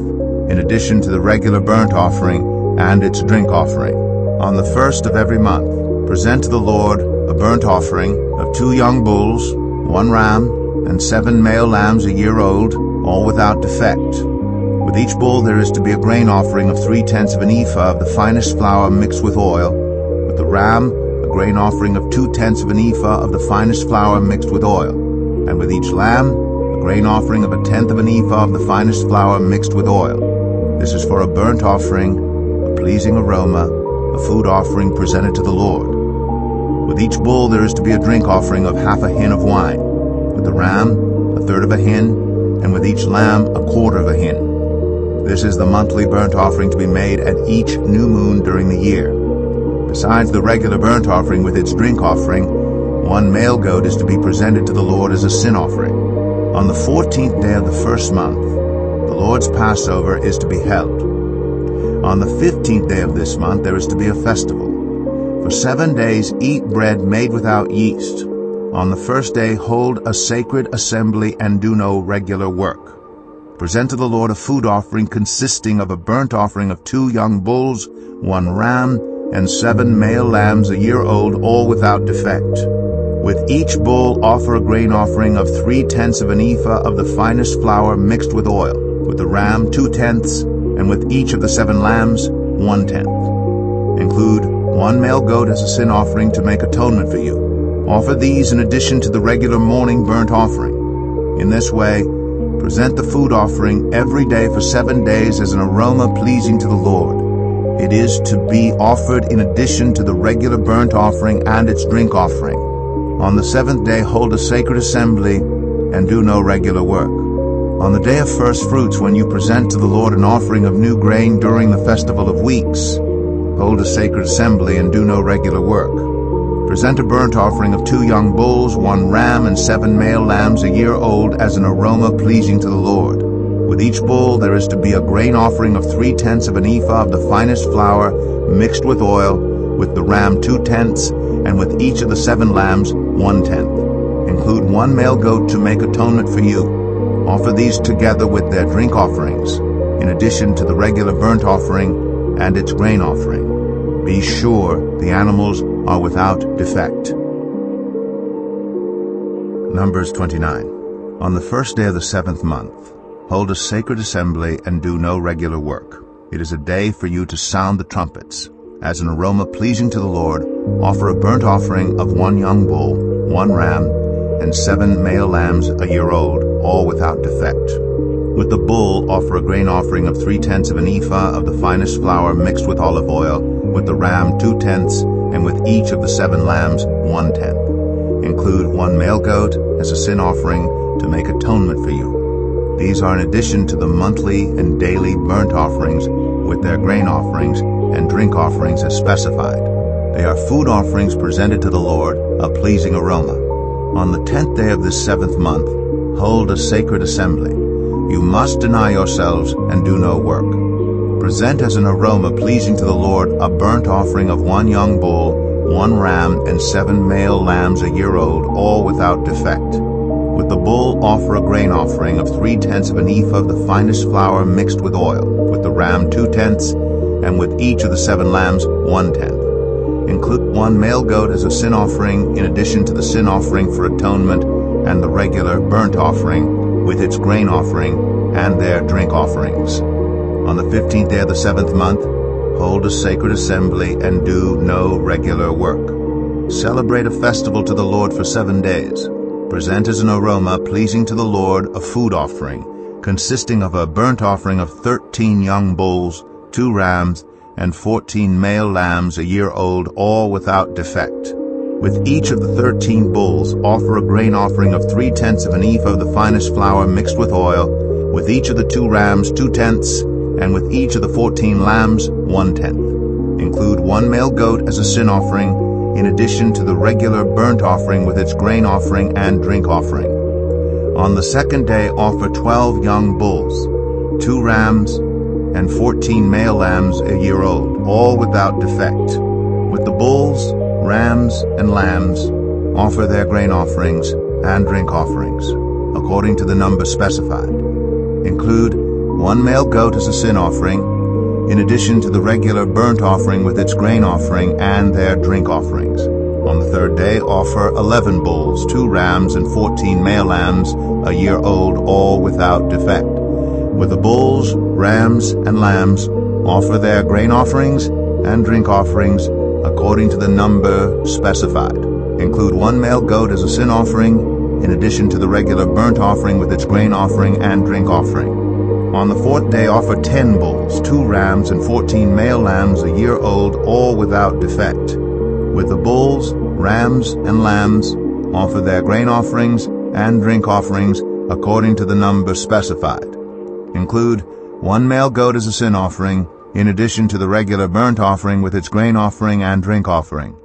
in addition to the regular burnt offering and its drink offering. On the 1st of every month, present to the Lord a burnt offering of 2 young bulls, 1 ram, and 7 male lambs a year old, all without defect. With each bull there is to be a grain offering of 3/10 of an ephah of the finest flour mixed with oil. With the ram, a grain offering of 2/10 of an ephah of the finest flour mixed with oil. And with each lamb, a grain offering of 1/10 of an ephah of the finest flour mixed with oil. This is for a burnt offering, a pleasing aroma, a food offering presented to the Lord. With each bull there is to be a drink offering of 1/2 hin of wine. With the ram, 1/3 of a hin, and with each lamb 1/4 of a hin. This is the monthly burnt offering to be made at each new moon during the year. Besides the regular burnt offering with its drink offering, 1 male goat is to be presented to the Lord as a sin offering. On the 14th day of the 1st month, the Lord's Passover is to be held. On the 15th day of this month there is to be a festival. For 7 days eat bread made without yeast. On the 1st day hold a sacred assembly and do no regular work. Present to the Lord a food offering consisting of a burnt offering of 2 young bulls, 1 ram, and 7 male lambs a year old, all without defect. With each bull offer a grain offering of 3/10 of an ephah of the finest flour mixed with oil. With the ram 2/10, and with each of the 7 lambs 1/10. Include 1 male goat as a sin offering to make atonement for you. Offer these in addition to the regular morning burnt offering. In this way, present the food offering every day for 7 days as an aroma pleasing to the Lord. It is to be offered in addition to the regular burnt offering and its drink offering. On the 7th day hold a sacred assembly and do no regular work. On the day of first fruits, when you present to the Lord an offering of new grain during the festival of weeks, hold a sacred assembly and do no regular work. Present a burnt offering of 2 young bulls, 1 ram, and 7 male lambs a year old as an aroma pleasing to the Lord. With each bull there is to be a grain offering of 3/10 of an ephah of the finest flour mixed with oil, with the ram 2/10, and with each of the 7 lambs 1/10. Include 1 male goat to make atonement for you. Offer these together with their drink offerings, in addition to the regular burnt offering and its grain offering. Be sure the animals are without defect. Numbers 29. On the 1st day of the 7th month, hold a sacred assembly and do no regular work. It is a day for you to sound the trumpets. As an aroma pleasing to the Lord, offer a burnt offering of 1 young bull, 1 ram, and 7 male lambs a year old, all without defect. With the bull, offer a grain offering of 3/10 of an ephah of the finest flour mixed with olive oil. With the ram 2/10, and with each of the 7 lambs 1/10. Include 1 male goat as a sin offering to make atonement for you. These are in addition to the monthly and daily burnt offerings with their grain offerings and drink offerings as specified. They are food offerings presented to the Lord, a pleasing aroma. On the 10th day of this 7th month, hold a sacred assembly. You must deny yourselves and do no work. Present as an aroma pleasing to the Lord a burnt offering of 1 young bull, 1 ram, and 7 male lambs a year old, all without defect. With the bull, offer a grain offering of 3/10 of an ephah of the finest flour mixed with oil. With the ram, 2/10, and with each of the 7 lambs, 1/10. Include 1 male goat as a sin offering, in addition to the sin offering for atonement and the regular burnt offering, with its grain offering and their drink offerings. On the 15th day of the 7th month, hold a sacred assembly and do no regular work. Celebrate a festival to the Lord for 7 days. Present as an aroma pleasing to the Lord a food offering, consisting of a burnt offering of 13 young bulls, 2 rams, and 14 male lambs a year old, all without defect. With each of the 13 bulls, offer a grain offering of 3/10 of an ephah of the finest flour mixed with oil. With each of the 2 rams, 2/10, and with each of the 14 lambs, 1/10. Include 1 male goat as a sin offering, in addition to the regular burnt offering with its grain offering and drink offering. On the 2nd day, offer 12 young bulls, 2 rams, and 14 male lambs a year old, all without defect. With the bulls, rams, and lambs, offer their grain offerings and drink offerings, according to the number specified. Include 1 male goat as a sin offering, in addition to the regular burnt offering with its grain offering and their drink offerings. On the 3rd day, offer 11 bulls, 2 rams, and 14 male lambs a year old, all without defect. With the bulls, rams, and lambs, offer their grain offerings and drink offerings according to the number specified. Include 1 male goat as a sin offering, in addition to the regular burnt offering with its grain offering and drink offering. On the 4th day, offer 10 bulls, 2 rams, and 14 male lambs a year old, all without defect. With the bulls, rams, and lambs, offer their grain offerings and drink offerings according to the number specified. Include 1 male goat as a sin offering, in addition to the regular burnt offering with its grain offering and drink offering.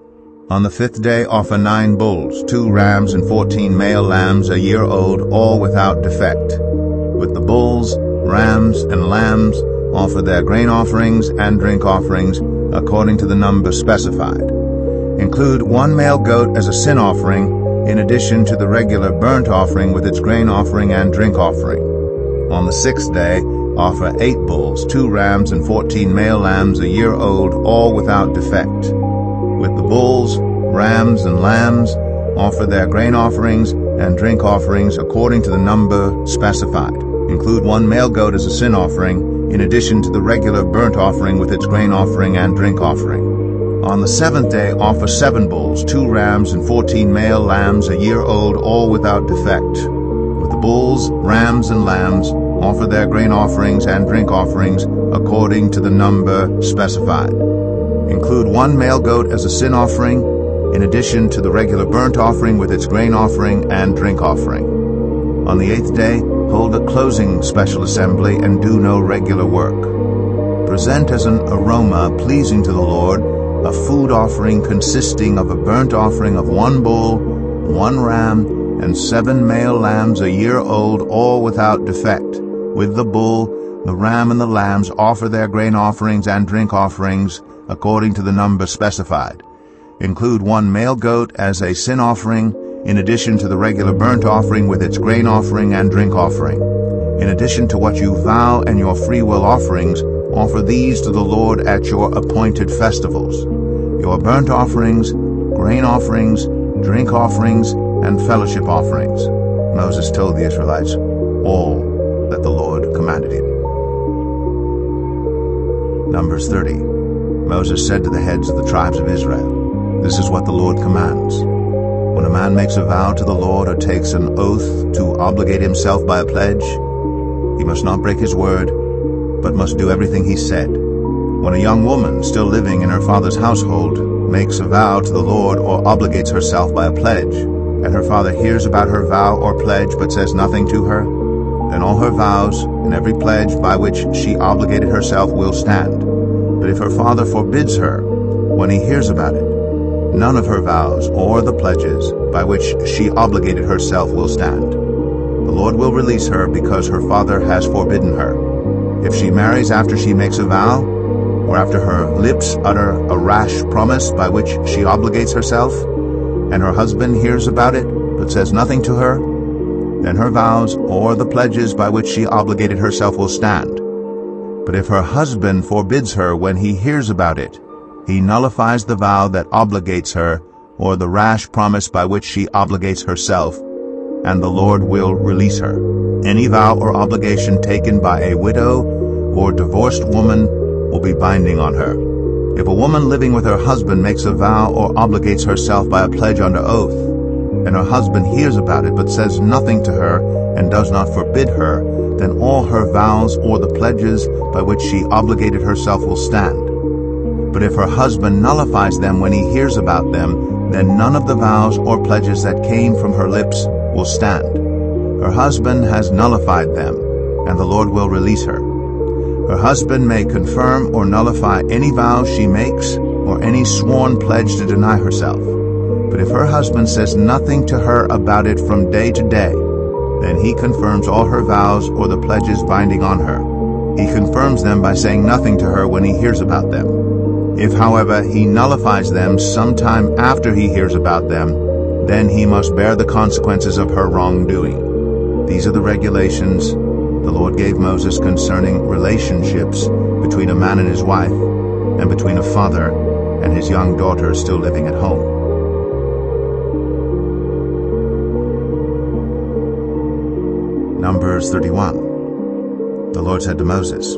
On the 5th day, offer 9 bulls, 2 rams, and 14 male lambs a year old, all without defect. With the bulls, rams, and lambs, offer their grain offerings and drink offerings according to the number specified. Include 1 male goat as a sin offering, in addition to the regular burnt offering with its grain offering and drink offering. On the 6th day, offer 8 bulls, 2 rams, and 14 male lambs a year old, all without defect. With the bulls, rams, and lambs, offer their grain offerings and drink offerings according to the number specified. Include 1 male goat as a sin offering, in addition to the regular burnt offering with its grain offering and drink offering. On the 7th day, offer 7 bulls, 2 rams, and 14 male lambs a year old, all without defect. With the bulls, rams, and lambs, offer their grain offerings and drink offerings according to the number specified. Include 1 male goat as a sin offering, in addition to the regular burnt offering with its grain offering and drink offering. On the 8th day, hold a closing special assembly and do no regular work. Present as an aroma pleasing to the Lord a food offering consisting of a burnt offering of 1 bull, 1 ram, and 7 male lambs a year old, all without defect. With the bull, the ram, and the lambs, offer their grain offerings and drink offerings according to the number specified. Include 1 male goat as a sin offering, in addition to the regular burnt offering with its grain offering and drink offering. In addition to what you vow and your free will offerings, offer these to the Lord at your appointed festivals: your burnt offerings, grain offerings, drink offerings, and fellowship offerings. Moses told the Israelites all that the Lord commanded him. Numbers 30. Moses said to the heads of the tribes of Israel, "This is what the Lord commands. When a man makes a vow to the Lord or takes an oath to obligate himself by a pledge, he must not break his word, but must do everything he said. When a young woman still living in her father's household makes a vow to the Lord or obligates herself by a pledge, and her father hears about her vow or pledge but says nothing to her, then all her vows and every pledge by which she obligated herself will stand. But if her father forbids her when he hears about it, none of her vows or the pledges by which she obligated herself will stand. The Lord will release her because her father has forbidden her. If she marries after she makes a vow, or after her lips utter a rash promise by which she obligates herself, and her husband hears about it but says nothing to her, then her vows or the pledges by which she obligated herself will stand. But if her husband forbids her when he hears about it, he nullifies the vow that obligates her or the rash promise by which she obligates herself, and the Lord will release her. Any vow or obligation taken by a widow or divorced woman will be binding on her. If a woman living with her husband makes a vow or obligates herself by a pledge under oath, and her husband hears about it but says nothing to her and does not forbid her, then all her vows or the pledges by which she obligated herself will stand. But if her husband nullifies them when he hears about them, then none of the vows or pledges that came from her lips will stand. Her husband has nullified them, and the Lord will release her. Her husband may confirm or nullify any vow she makes or any sworn pledge to deny herself. But if her husband says nothing to her about it from day to day, then he confirms all her vows or the pledges binding on her. He confirms them by saying nothing to her when he hears about them. If, however, he nullifies them sometime after he hears about them, then he must bear the consequences of her wrongdoing. These are the regulations the Lord gave Moses concerning relationships between a man and his wife, and between a father and his young daughter still living at home. Numbers 31. The Lord said to Moses,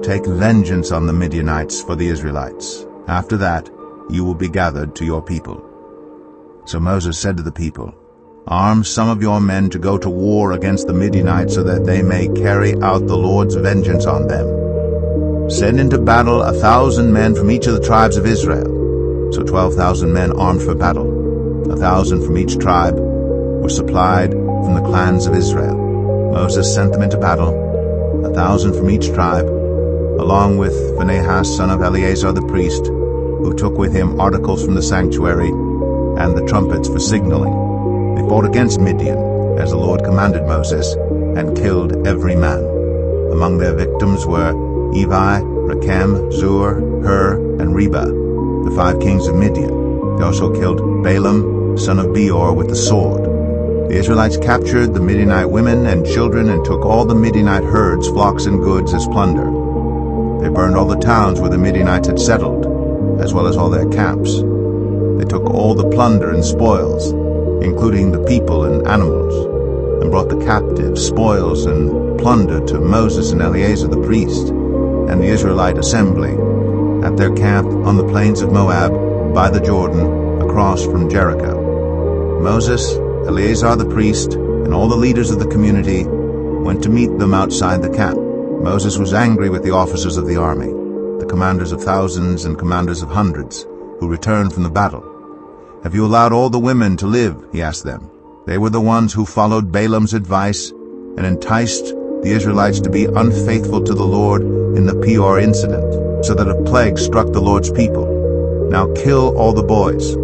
"Take vengeance on the Midianites for the Israelites. After that, you will be gathered to your people." So Moses said to the people, "Arm some of your men to go to war against the Midianites so that they may carry out the Lord's vengeance on them. Send into battle 1,000 men from each of the tribes of Israel." So 12,000 men armed for battle. 1,000 from each tribe were supplied from the clans of Israel. Moses sent them into battle, 1,000 from each tribe, along with Phinehas son of Eleazar the priest, who took with him articles from the sanctuary and the trumpets for signaling. They fought against Midian, as the Lord commanded Moses, and killed every man. Among their victims were Evi, Rechem, Zur, Hur, and Reba, the 5 kings of Midian. They also killed Balaam, son of Beor, with the sword. The Israelites captured the Midianite women and children and took all the Midianite herds, flocks, and goods as plunder. They burned all the towns where the Midianites had settled, as well as all their camps. They took all the plunder and spoils, including the people and animals, and brought the captives, spoils, and plunder to Moses and Eleazar the priest, and the Israelite assembly, at their camp on the plains of Moab, by the Jordan, across from Jericho. Moses, Eleazar the priest, and all the leaders of the community went to meet them outside the camp. Moses was angry with the officers of the army, the commanders of thousands and commanders of hundreds, who returned from the battle. "Have you allowed all the women to live?" he asked them. They were the ones who followed Balaam's advice and enticed the Israelites to be unfaithful to the Lord in the Peor incident, so that a plague struck the Lord's people. Now kill all the boys,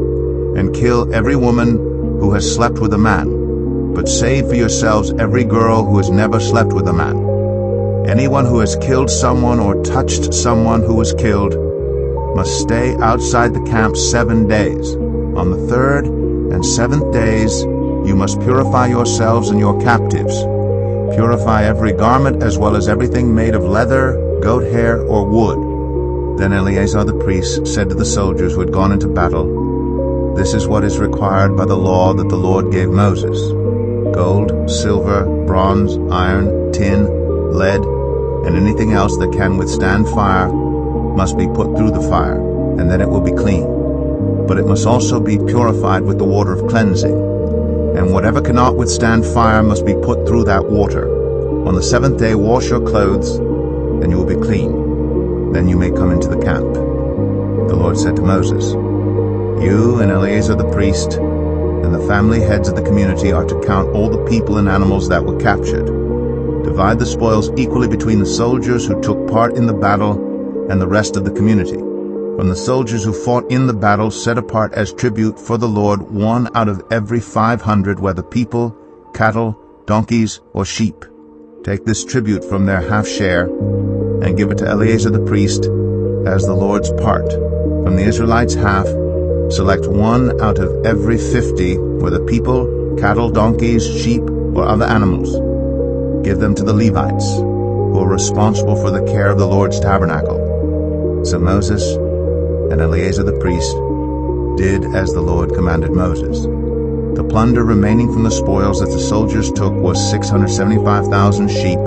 and kill every woman who has slept with a man, but save for yourselves every girl who has never slept with a man. Anyone who has killed someone or touched someone who was killed must stay outside the camp 7 days. On the 3rd and 7th days you must purify yourselves and your captives. Purify every garment as well as everything made of leather, goat hair, or wood. Then Eleazar the priest said to the soldiers who had gone into battle, "This is what is required by the law that the Lord gave Moses. Gold, silver, bronze, iron, tin, lead, and anything else that can withstand fire must be put through the fire, and then it will be clean. But it must also be purified with the water of cleansing. And whatever cannot withstand fire must be put through that water. On the 7th day wash your clothes, and you will be clean. Then you may come into the camp." The Lord said to Moses, "You and Eleazar the priest and the family heads of the community are to count all the people and animals that were captured. Divide the spoils equally between the soldiers who took part in the battle and the rest of the community. From the soldiers who fought in the battle, set apart as tribute for the Lord 1 out of every 500, whether people, cattle, donkeys, or sheep. Take this tribute from their half-share and give it to Eleazar the priest as the Lord's part. From the Israelites' half, select 1 out of every 50, whether people, cattle, donkeys, sheep, or other animals. Give them to the Levites, who are responsible for the care of the Lord's tabernacle. So Moses and Eleazar the priest did as the Lord commanded Moses. The plunder remaining from the spoils that the soldiers took was 675,000 sheep,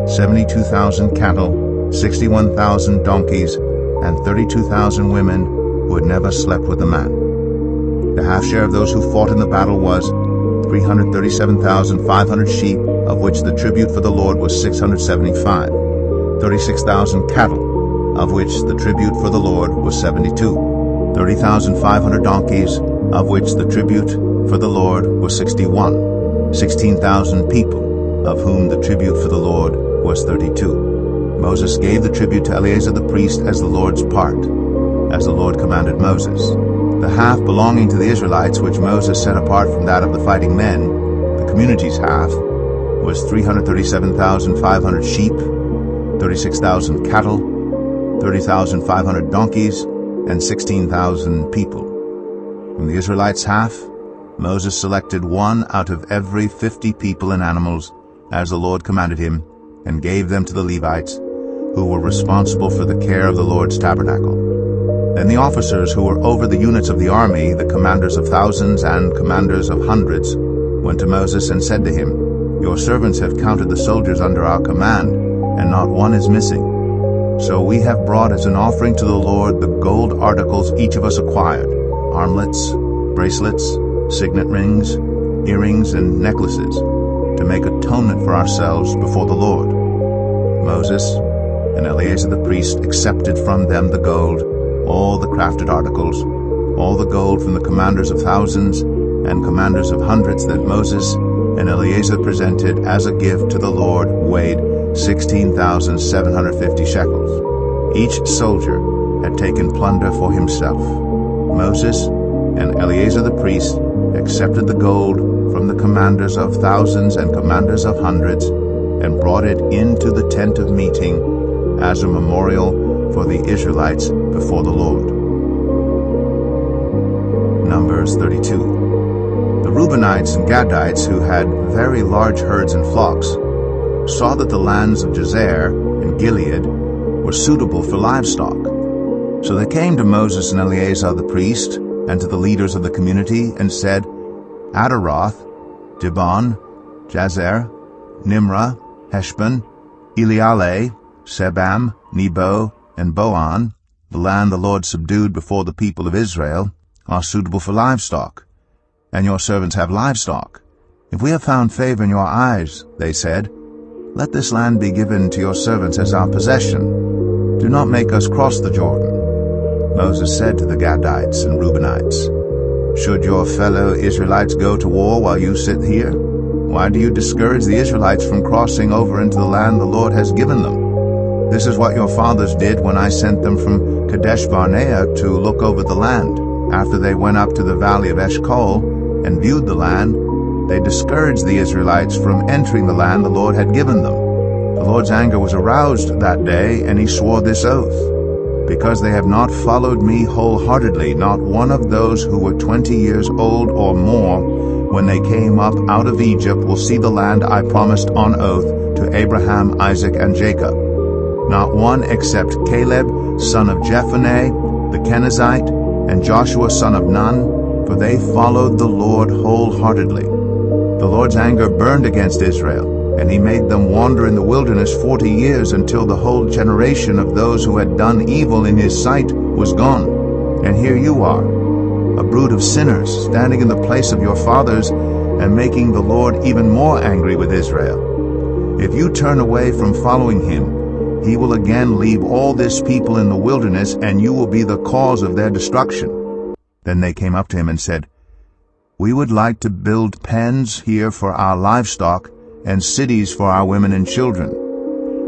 72,000 cattle, 61,000 donkeys, and 32,000 women who had never slept with a man. The half-share of those who fought in the battle was 337,500 sheep, of which the tribute for the Lord was 675, 36,000 cattle, of which the tribute for the Lord was 72, 30,500 donkeys, of which the tribute for the Lord was 61, 16,000 people, of whom the tribute for the Lord was 32. Moses gave the tribute to Eleazar the priest as the Lord's part, as the Lord commanded Moses. The half belonging to the Israelites, which Moses set apart from that of the fighting men, the community's half, was 337,500 sheep, 36,000 cattle, 30,500 donkeys, and 16,000 people. From the Israelites' half, Moses selected 1 out of every 50 people and animals, as the Lord commanded him, and gave them to the Levites, who were responsible for the care of the Lord's tabernacle. Then the officers who were over the units of the army, the commanders of thousands and commanders of hundreds, went to Moses and said to him, "Your servants have counted the soldiers under our command, and not one is missing. So we have brought as an offering to the Lord the gold articles each of us acquired, armlets, bracelets, signet rings, earrings, and necklaces, to make atonement for ourselves before the Lord." Moses and Eleazar the priest accepted from them the gold, all the crafted articles, all the gold from the commanders of thousands and commanders of hundreds that Moses and Eleazar presented as a gift to the Lord, weighed 16,750 shekels. Each soldier had taken plunder for himself. Moses and Eleazar the priest accepted the gold from the commanders of thousands and commanders of hundreds and brought it into the tent of meeting as a memorial for the Israelites before the Lord. Numbers 32. The Reubenites and Gadites, who had very large herds and flocks, saw that the lands of Jazer and Gilead were suitable for livestock. So they came to Moses and Eleazar the priest and to the leaders of the community and said, "Adaroth, Dibon, Jazer, Nimrah, Heshbon, Elealeh, Sebam, Nebo, and Boan, the land the Lord subdued before the people of Israel, are suitable for livestock, and your servants have livestock. If we have found favor in your eyes," they said, "let this land be given to your servants as our possession. Do not make us cross the Jordan." Moses said to the Gadites and Reubenites, "Should your fellow Israelites go to war while you sit here? Why do you discourage the Israelites from crossing over into the land the Lord has given them? This is what your fathers did when I sent them from Kadesh Barnea to look over the land. After they went up to the valley of Eshcol and viewed the land, they discouraged the Israelites from entering the land the Lord had given them. The Lord's anger was aroused that day, and he swore this oath: because they have not followed me wholeheartedly, not one of those who were 20 years old or more when they came up out of Egypt will see the land I promised on oath to Abraham, Isaac, and Jacob. Not one except Caleb, son of Jephunneh, the Kenizzite, and Joshua, son of Nun, for they followed the Lord wholeheartedly. The Lord's anger burned against Israel, and he made them wander in the wilderness 40 years until the whole generation of those who had done evil in his sight was gone. And here you are, a brood of sinners, standing in the place of your fathers and making the Lord even more angry with Israel. If you turn away from following him, he will again leave all this people in the wilderness, and you will be the cause of their destruction." Then they came up to him and said, "We would like to build pens here for our livestock and cities for our women and children.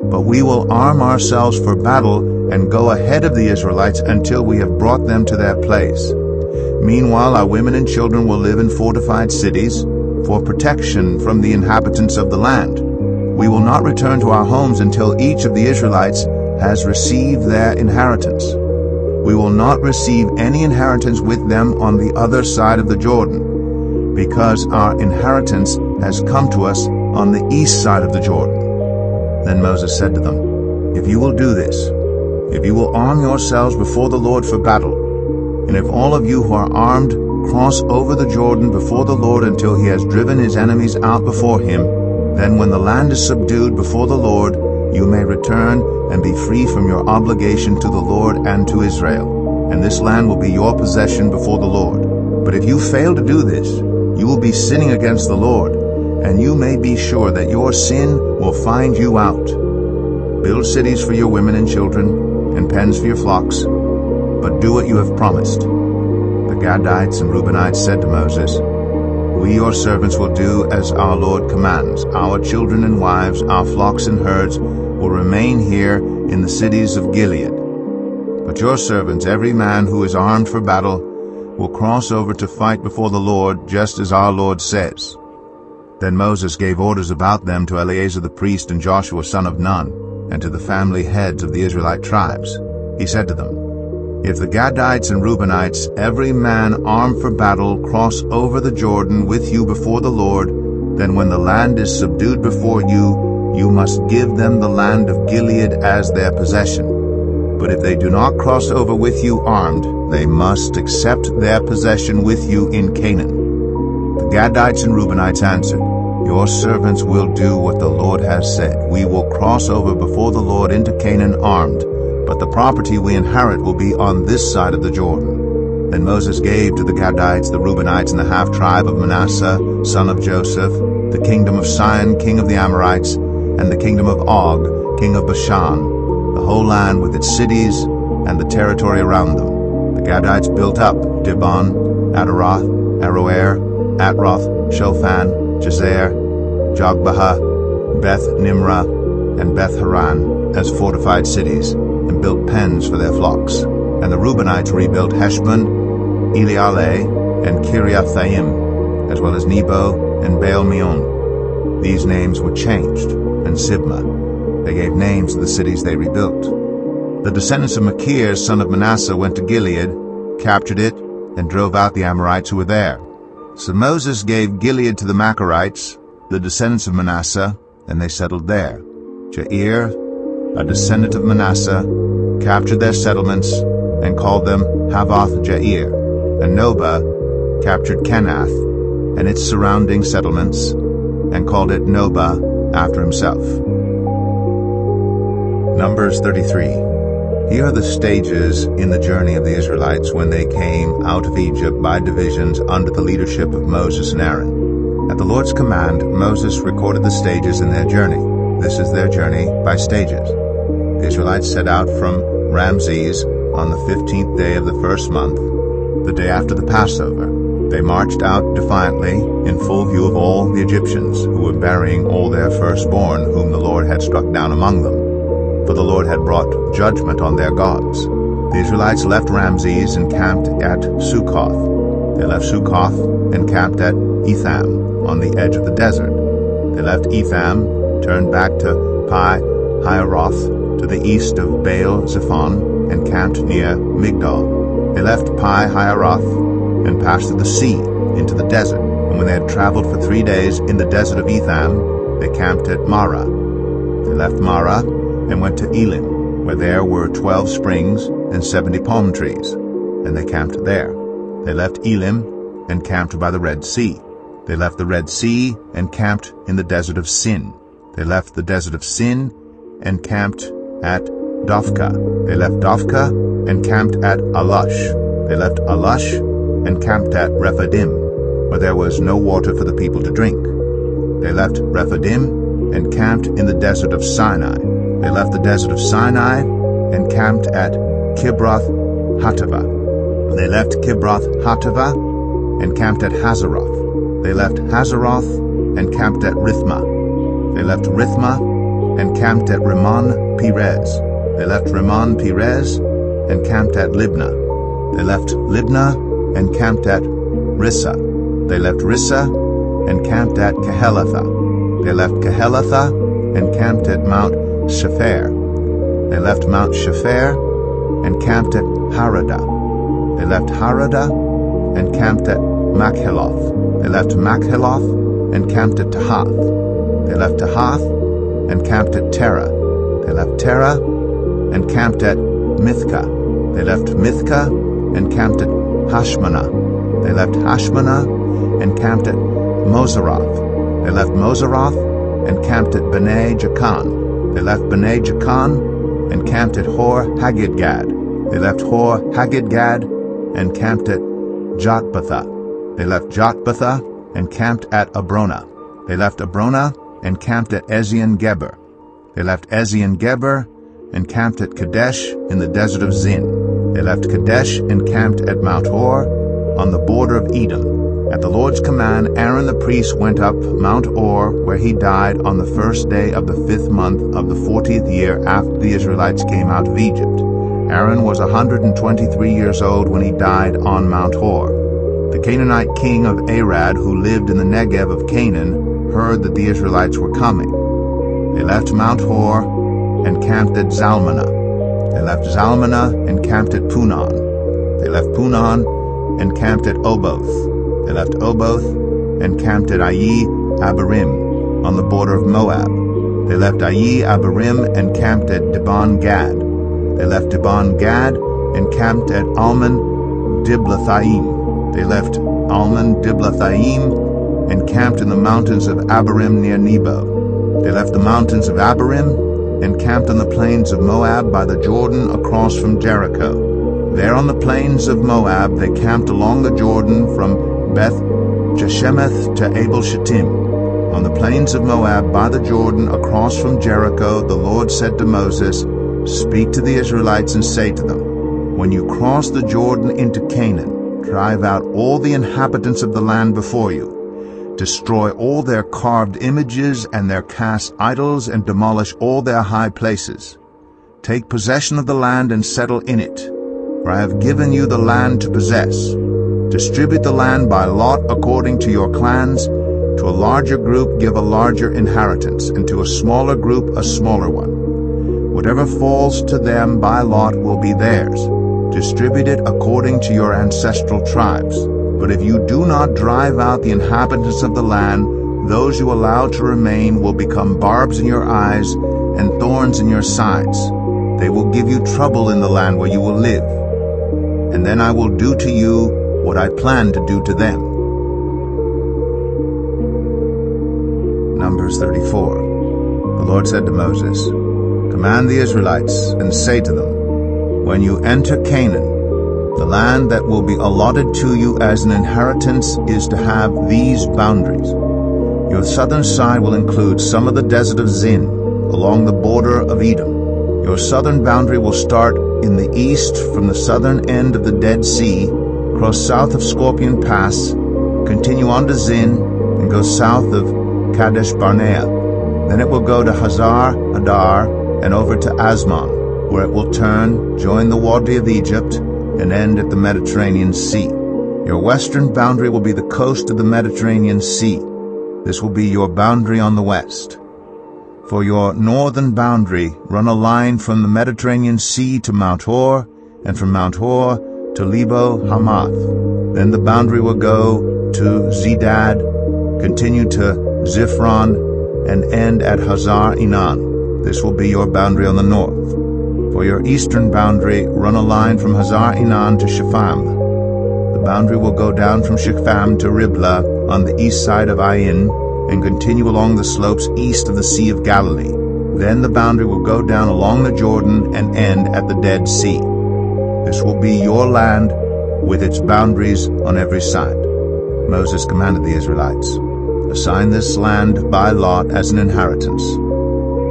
but we will arm ourselves for battle and go ahead of the Israelites until we have brought them to their place. Meanwhile, our women and children will live in fortified cities for protection from the inhabitants of the land. We will not return to our homes until each of the Israelites has received their inheritance. We will not receive any inheritance with them on the other side of the Jordan, because our inheritance has come to us on the east side of the Jordan." Then Moses said to them, "If you will do this, if you will arm yourselves before the Lord for battle, and if all of you who are armed cross over the Jordan before the Lord until he has driven his enemies out before him, then when the land is subdued before the Lord, you may return and be free from your obligation to the Lord and to Israel, and this land will be your possession before the Lord. But if you fail to do this, you will be sinning against the Lord, and you may be sure that your sin will find you out. Build cities for your women and children, and pens for your flocks, but do what you have promised." The Gadites and Reubenites said to Moses, "We, your servants, will do as our Lord commands. Our children and wives, our flocks and herds, will remain here in the cities of Gilead. But your servants, every man who is armed for battle, will cross over to fight before the Lord, just as our Lord says." Then Moses gave orders about them to Eleazar the priest and Joshua son of Nun, and to the family heads of the Israelite tribes. He said to them, "If the Gadites and Reubenites, every man armed for battle, cross over the Jordan with you before the Lord, then when the land is subdued before you, you must give them the land of Gilead as their possession. But if they do not cross over with you armed, they must accept their possession with you in Canaan." The Gadites and Reubenites answered, "Your servants will do what the Lord has said. We will cross over before the Lord into Canaan armed, but the property we inherit will be on this side of the Jordan." Then Moses gave to the Gadites, the Reubenites, and the half-tribe of Manasseh, son of Joseph, the kingdom of Sihon, king of the Amorites, and the kingdom of Og, king of Bashan, the whole land with its cities and the territory around them. The Gadites built up Dibon, Adaroth, Aroer, Atroth, Shofan, Jazer, Jogbehah, Beth Nimrah, and Beth Haran as fortified cities, and built pens for their flocks. And the Reubenites rebuilt Heshbon, Elealeh, and Kiriathaim, as well as Nebo and Baal-meon. These names were changed, and Sibmah. They gave names to the cities they rebuilt. The descendants of Machir, son of Manasseh, went to Gilead, captured it, and drove out the Amorites who were there. So Moses gave Gilead to the Machirites, the descendants of Manasseh, and they settled there. Jair, a descendant of Manasseh, captured their settlements and called them Havoth Jair, and Nobah captured Kenath and its surrounding settlements and called it Nobah after himself. Numbers 33. Here are the stages in the journey of the Israelites when they came out of Egypt by divisions under the leadership of Moses and Aaron. At the Lord's command, Moses recorded the stages in their journey. This is their journey by stages. The Israelites set out from Ramses on the 15th day of the first month, the day after the Passover. They marched out defiantly in full view of all the Egyptians, who were burying all their firstborn whom the Lord had struck down among them. For the Lord had brought judgment on their gods. The Israelites left Ramses and camped at Succoth. They left Succoth and camped at Etham on the edge of the desert. They left Etham, turned back to Pi-Hahiroth to the east of Baal-Zephon, and camped near Migdol. They left Pi-Hahiroth and passed through the sea into the desert. And when they had traveled for 3 days in the desert of Etham, they camped at Marah. They left Marah and went to Elim, where there were 12 springs and 70 palm trees, and they camped there. They left Elim and camped by the Red Sea. They left the Red Sea and camped in the desert of Sin. They left the desert of Sin and camped at Dophkah. They left Dophkah and camped at Alush. They left Alush and camped at Rephidim, where there was no water for the people to drink. They left Rephidim and camped in the desert of Sinai. They left the desert of Sinai and camped at Kibroth Hattaavah. They left Kibroth Hattaavah and camped at Hazeroth. They left Hazeroth and camped at Rithmah. They left Rithmah and camped at Rimmon Perez. They left Rimmon Perez and camped at Libnah. They left Libnah and camped at Rissa. They left Rissa and camped at Kehelatha. They left Kehelatha and camped at Mount Shepher. They left Mount Shepher and camped at Haradah. They left Haradah and camped at Makheloth. They left Makheloth and camped at Tahath. They left Tahath and camped at Terah. They left Terah and camped at Mithkah. They left Mithkah and camped at Hashmanah. They left Hashmanah and camped at Moseroth. They left Moseroth and camped at Bnei Jakan. They left Bnei Jakan and camped at Hor Haggidgad. They left Hor Haggidgad and camped at Jotbatha. They left Jotbatha and camped at Abrona. They left Abrona and camped at Ezion-Geber. They left Ezion-Geber and camped at Kadesh in the desert of Zin. They left Kadesh and camped at Mount Hor on the border of Edom. At the Lord's command, Aaron the priest went up Mount Hor, where he died on the first day of the 5th month of the 40th year after the Israelites came out of Egypt. Aaron was 123 years old when he died on Mount Hor. The Canaanite king of Arad, who lived in the Negev of Canaan, heard that the Israelites were coming. They left Mount Hor and camped at Zalmanah. They left Zalmanah and camped at Punon. They left Punon and camped at Oboth. They left Oboth and camped at Ayi Abarim on the border of Moab. They left Ayi Abarim and camped at Dibon Gad. They left Dibon Gad and camped at Almon Diblathaim. They left Almon Diblathaim and camped in the mountains of Abarim near Nebo. They left the mountains of Abarim and camped on the plains of Moab by the Jordan across from Jericho. There on the plains of Moab they camped along the Jordan from Beth Jeshemeth to Abel Shittim. On the plains of Moab by the Jordan across from Jericho, the Lord said to Moses, "Speak to the Israelites and say to them, when you cross the Jordan into Canaan, drive out all the inhabitants of the land before you. Destroy all their carved images and their cast idols, and demolish all their high places. Take possession of the land and settle in it, for I have given you the land to possess. Distribute the land by lot according to your clans. To a larger group give a larger inheritance, and to a smaller group a smaller one. Whatever falls to them by lot will be theirs. Distribute it according to your ancestral tribes. But if you do not drive out the inhabitants of the land, those you allow to remain will become barbs in your eyes and thorns in your sides. They will give you trouble in the land where you will live. And then I will do to you what I plan to do to them." Numbers 34. The Lord said to Moses, "Command the Israelites and say to them, when you enter Canaan, the land that will be allotted to you as an inheritance is to have these boundaries. Your southern side will include some of the desert of Zin, along the border of Edom. Your southern boundary will start in the east from the southern end of the Dead Sea, cross south of Scorpion Pass, continue on to Zin, and go south of Kadesh Barnea. Then it will go to Hazar Adar and over to Asmon, where it will turn, join the Wadi of Egypt, and end at the Mediterranean Sea. Your western boundary will be the coast of the Mediterranean Sea. This will be your boundary on the west. For your northern boundary, run a line from the Mediterranean Sea to Mount Hor, and from Mount Hor to Lebo Hamath. Then the boundary will go to Zedad, continue to Ziphron, and end at Hazar Enan. This will be your boundary on the north. For your eastern boundary, run a line from Hazar Enan to Shepham. The boundary will go down from Shepham to Riblah on the east side of Ain, and continue along the slopes east of the Sea of Galilee. Then the boundary will go down along the Jordan and end at the Dead Sea. This will be your land with its boundaries on every side." Moses commanded the Israelites, "Assign this land by lot as an inheritance.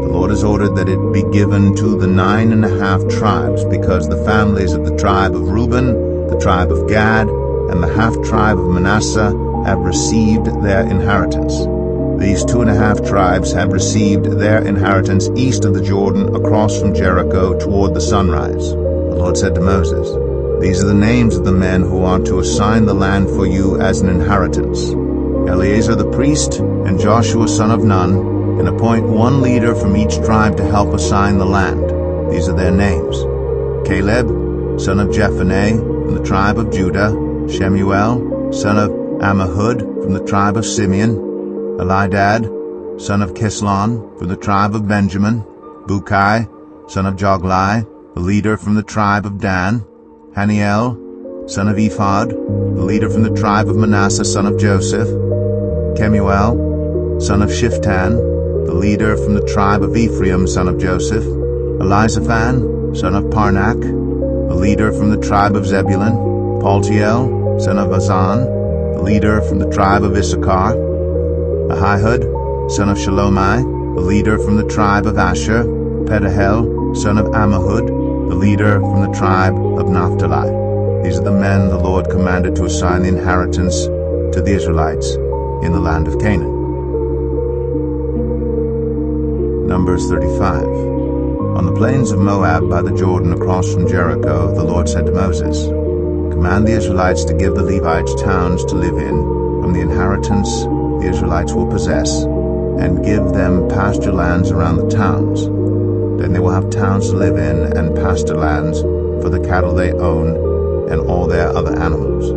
The Lord has ordered that it be given to the 9.5 tribes, because the families of the tribe of Reuben, the tribe of Gad, and the half-tribe of Manasseh have received their inheritance. These 2.5 tribes have received their inheritance east of the Jordan, across from Jericho toward the sunrise. The Lord said to Moses, "These are the names of the men who are to assign the land for you as an inheritance: Eleazar the priest and Joshua son of Nun, and appoint one leader from each tribe to help assign the land. These are their names: Caleb, son of Jephunneh, from the tribe of Judah; Shemuel, son of Ammihud, from the tribe of Simeon; Elidad, son of Kislon, from the tribe of Benjamin; Bukai, son of Joglai, the leader from the tribe of Dan; Haniel, son of Ephod, the leader from the tribe of Manasseh, son of Joseph; Kemuel, son of Shiftan, the leader from the tribe of Ephraim, son of Joseph; Elizaphan, son of Parnak, the leader from the tribe of Zebulun; Paltiel, son of Azan, the leader from the tribe of Issachar; Ahihud, son of Shalomai, the leader from the tribe of Asher; Pedahel, son of Ammihud, the leader from the tribe of Naphtali. These are the men the Lord commanded to assign the inheritance to the Israelites in the land of Canaan." Numbers 35. On the plains of Moab by the Jordan across from Jericho, the Lord said to Moses, "Command the Israelites to give the Levites towns to live in from the inheritance the Israelites will possess, and give them pasture lands around the towns. Then they will have towns to live in and pasture lands for the cattle they own and all their other animals.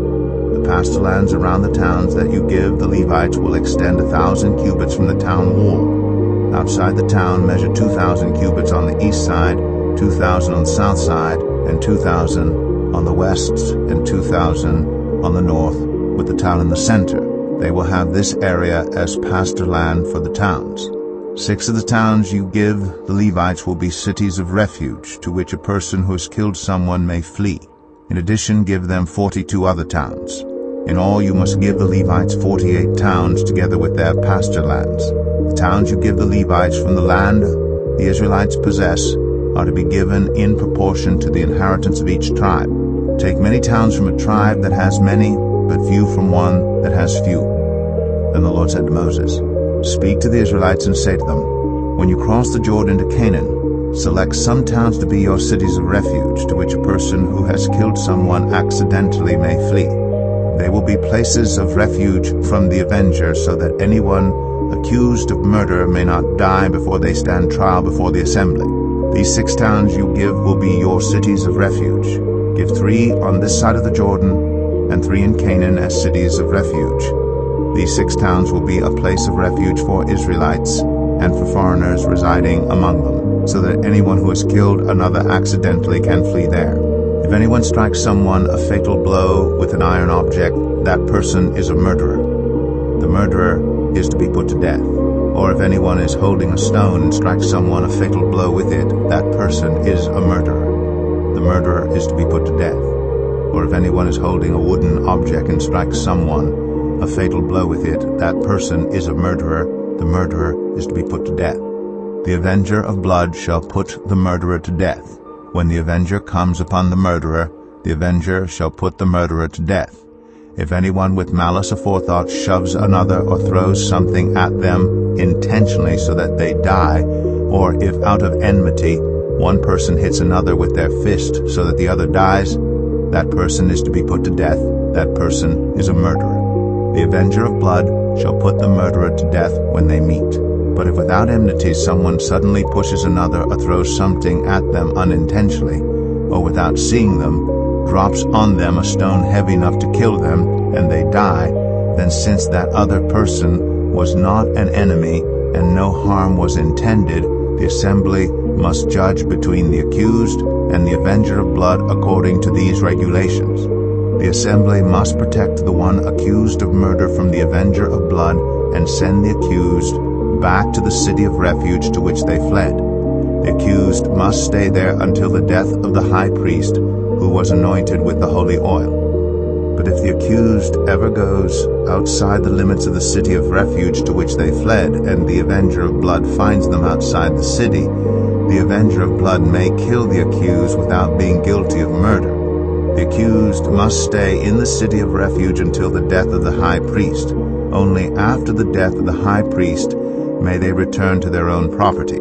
The pasture lands around the towns that you give the Levites will extend 1,000 cubits from the town wall. Outside the town measure 2,000 cubits on the east side, 2,000 on the south side, and 2,000 on the west, and 2,000 on the north, with the town in the center. They will have this area as pasture land for the towns. 6 of the towns you give the Levites will be cities of refuge, to which a person who has killed someone may flee. In addition, give them 42 other towns. In all, you must give the Levites 48 towns together with their pasture lands. The towns you give the Levites from the land the Israelites possess are to be given in proportion to the inheritance of each tribe. Take many towns from a tribe that has many, but few from one that has few." Then the Lord said to Moses, "Speak to the Israelites and say to them, when you cross the Jordan to Canaan, select some towns to be your cities of refuge, to which a person who has killed someone accidentally may flee. They will be places of refuge from the avenger, so that anyone accused of murder may not die before they stand trial before the assembly. These 6 towns you give will be your cities of refuge. Give 3 on this side of the Jordan, and 3 in Canaan as cities of refuge. These 6 towns will be a place of refuge for Israelites and for foreigners residing among them, so that anyone who has killed another accidentally can flee there. If anyone strikes someone a fatal blow with an iron object, that person is a murderer. The murderer is to be put to death. Or if anyone is holding a stone and strikes someone a fatal blow with it, that person is a murderer. The murderer is to be put to death. Or if anyone is holding a wooden object and strikes someone a fatal blow with it, that person is a murderer. The murderer is to be put to death. The avenger of blood shall put the murderer to death. When the avenger comes upon the murderer, the avenger shall put the murderer to death. If anyone with malice aforethought shoves another or throws something at them intentionally so that they die, or if out of enmity one person hits another with their fist so that the other dies, that person is to be put to death. That person is a murderer. The avenger of blood shall put the murderer to death when they meet. But if without enmity someone suddenly pushes another or throws something at them unintentionally, or without seeing them, drops on them a stone heavy enough to kill them, and they die, then since that other person was not an enemy and no harm was intended, the assembly must judge between the accused and the avenger of blood according to these regulations. The assembly must protect the one accused of murder from the avenger of blood and send the accused back to the city of refuge to which they fled. The accused must stay there until the death of the high priest, who was anointed with the holy oil. But if the accused ever goes outside the limits of the city of refuge to which they fled, and the avenger of blood finds them outside the city, the avenger of blood may kill the accused without being guilty of murder. The accused must stay in the city of refuge until the death of the high priest, Only after the death of the high priest may they return to their own property.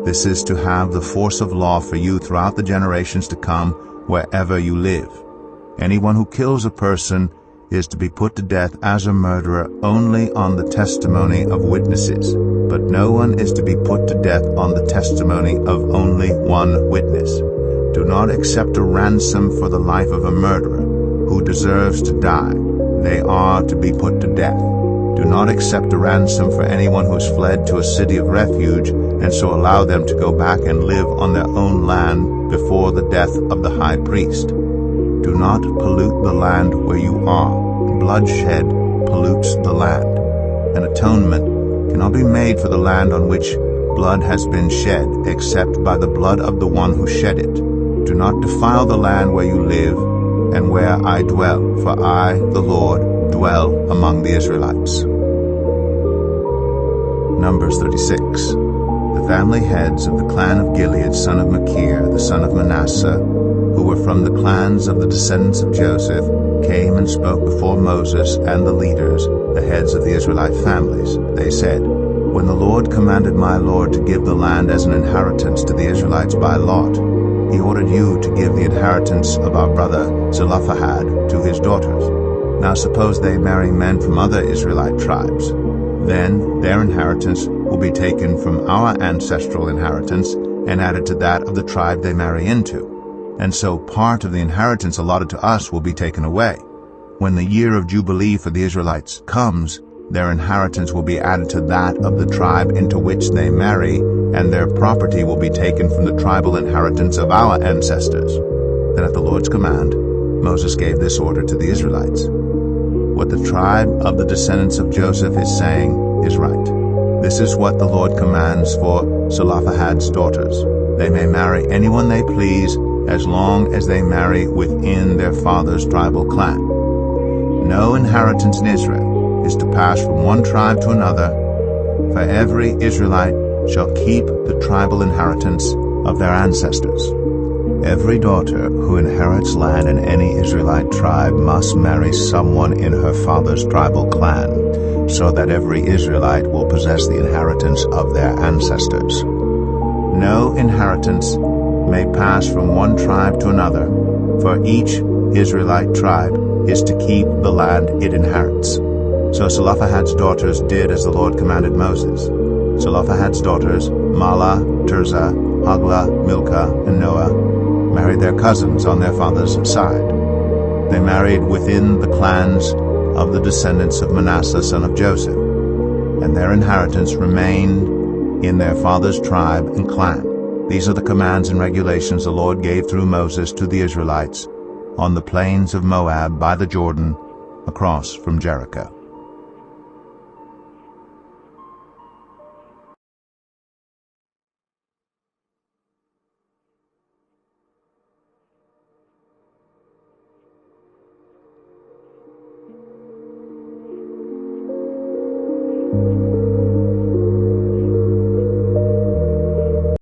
This is to have the force of law for you throughout the generations to come, wherever you live. Anyone who kills a person is to be put to death as a murderer only on the testimony of witnesses, but no one is to be put to death on the testimony of only one witness. Do not accept a ransom for the life of a murderer who deserves to die. They are to be put to death. Do not accept a ransom for anyone who has fled to a city of refuge and so allow them to go back and live on their own land before the death of the high priest. Do not pollute the land where you are. Bloodshed pollutes the land. An atonement cannot be made for the land on which blood has been shed, except by the blood of the one who shed it. Do not defile the land where you live and where I dwell, for I, the Lord, dwell among the Israelites. Numbers 36. The family heads of the clan of Gilead, son of Machir, the son of Manasseh, who were from the clans of the descendants of Joseph, came and spoke before Moses and the leaders, the heads of the Israelite families. They said, "When the Lord commanded my Lord to give the land as an inheritance to the Israelites by lot, he ordered you to give the inheritance of our brother Zelophehad to his daughters. Now suppose they marry men from other Israelite tribes. Then their inheritance will be taken from our ancestral inheritance and added to that of the tribe they marry into. And so part of the inheritance allotted to us will be taken away. When the year of Jubilee for the Israelites comes, their inheritance will be added to that of the tribe into which they marry, and their property will be taken from the tribal inheritance of our ancestors." Then at the Lord's command, Moses gave this order to the Israelites. What the tribe of the descendants of Joseph is saying is right. This is what the Lord commands for Zelophehad's daughters. They may marry anyone they please, as long as they marry within their father's tribal clan. No inheritance in Israel is to pass from one tribe to another, for every Israelite shall keep the tribal inheritance of their ancestors. Every daughter who inherits land in any Israelite tribe must marry someone in her father's tribal clan, so that every Israelite will possess the inheritance of their ancestors. No inheritance may pass from one tribe to another, for each Israelite tribe is to keep the land it inherits. So Zelophehad's daughters did as the Lord commanded Moses. Zelophehad's daughters, Mahlah, Tirzah, Hoglah, Milcah, and Noah, married their cousins on their father's side. They married within the clans of the descendants of Manasseh, son of Joseph, and their inheritance remained in their father's tribe and clan. These are the commands and regulations the Lord gave through Moses to the Israelites on the plains of Moab by the Jordan, across from Jericho.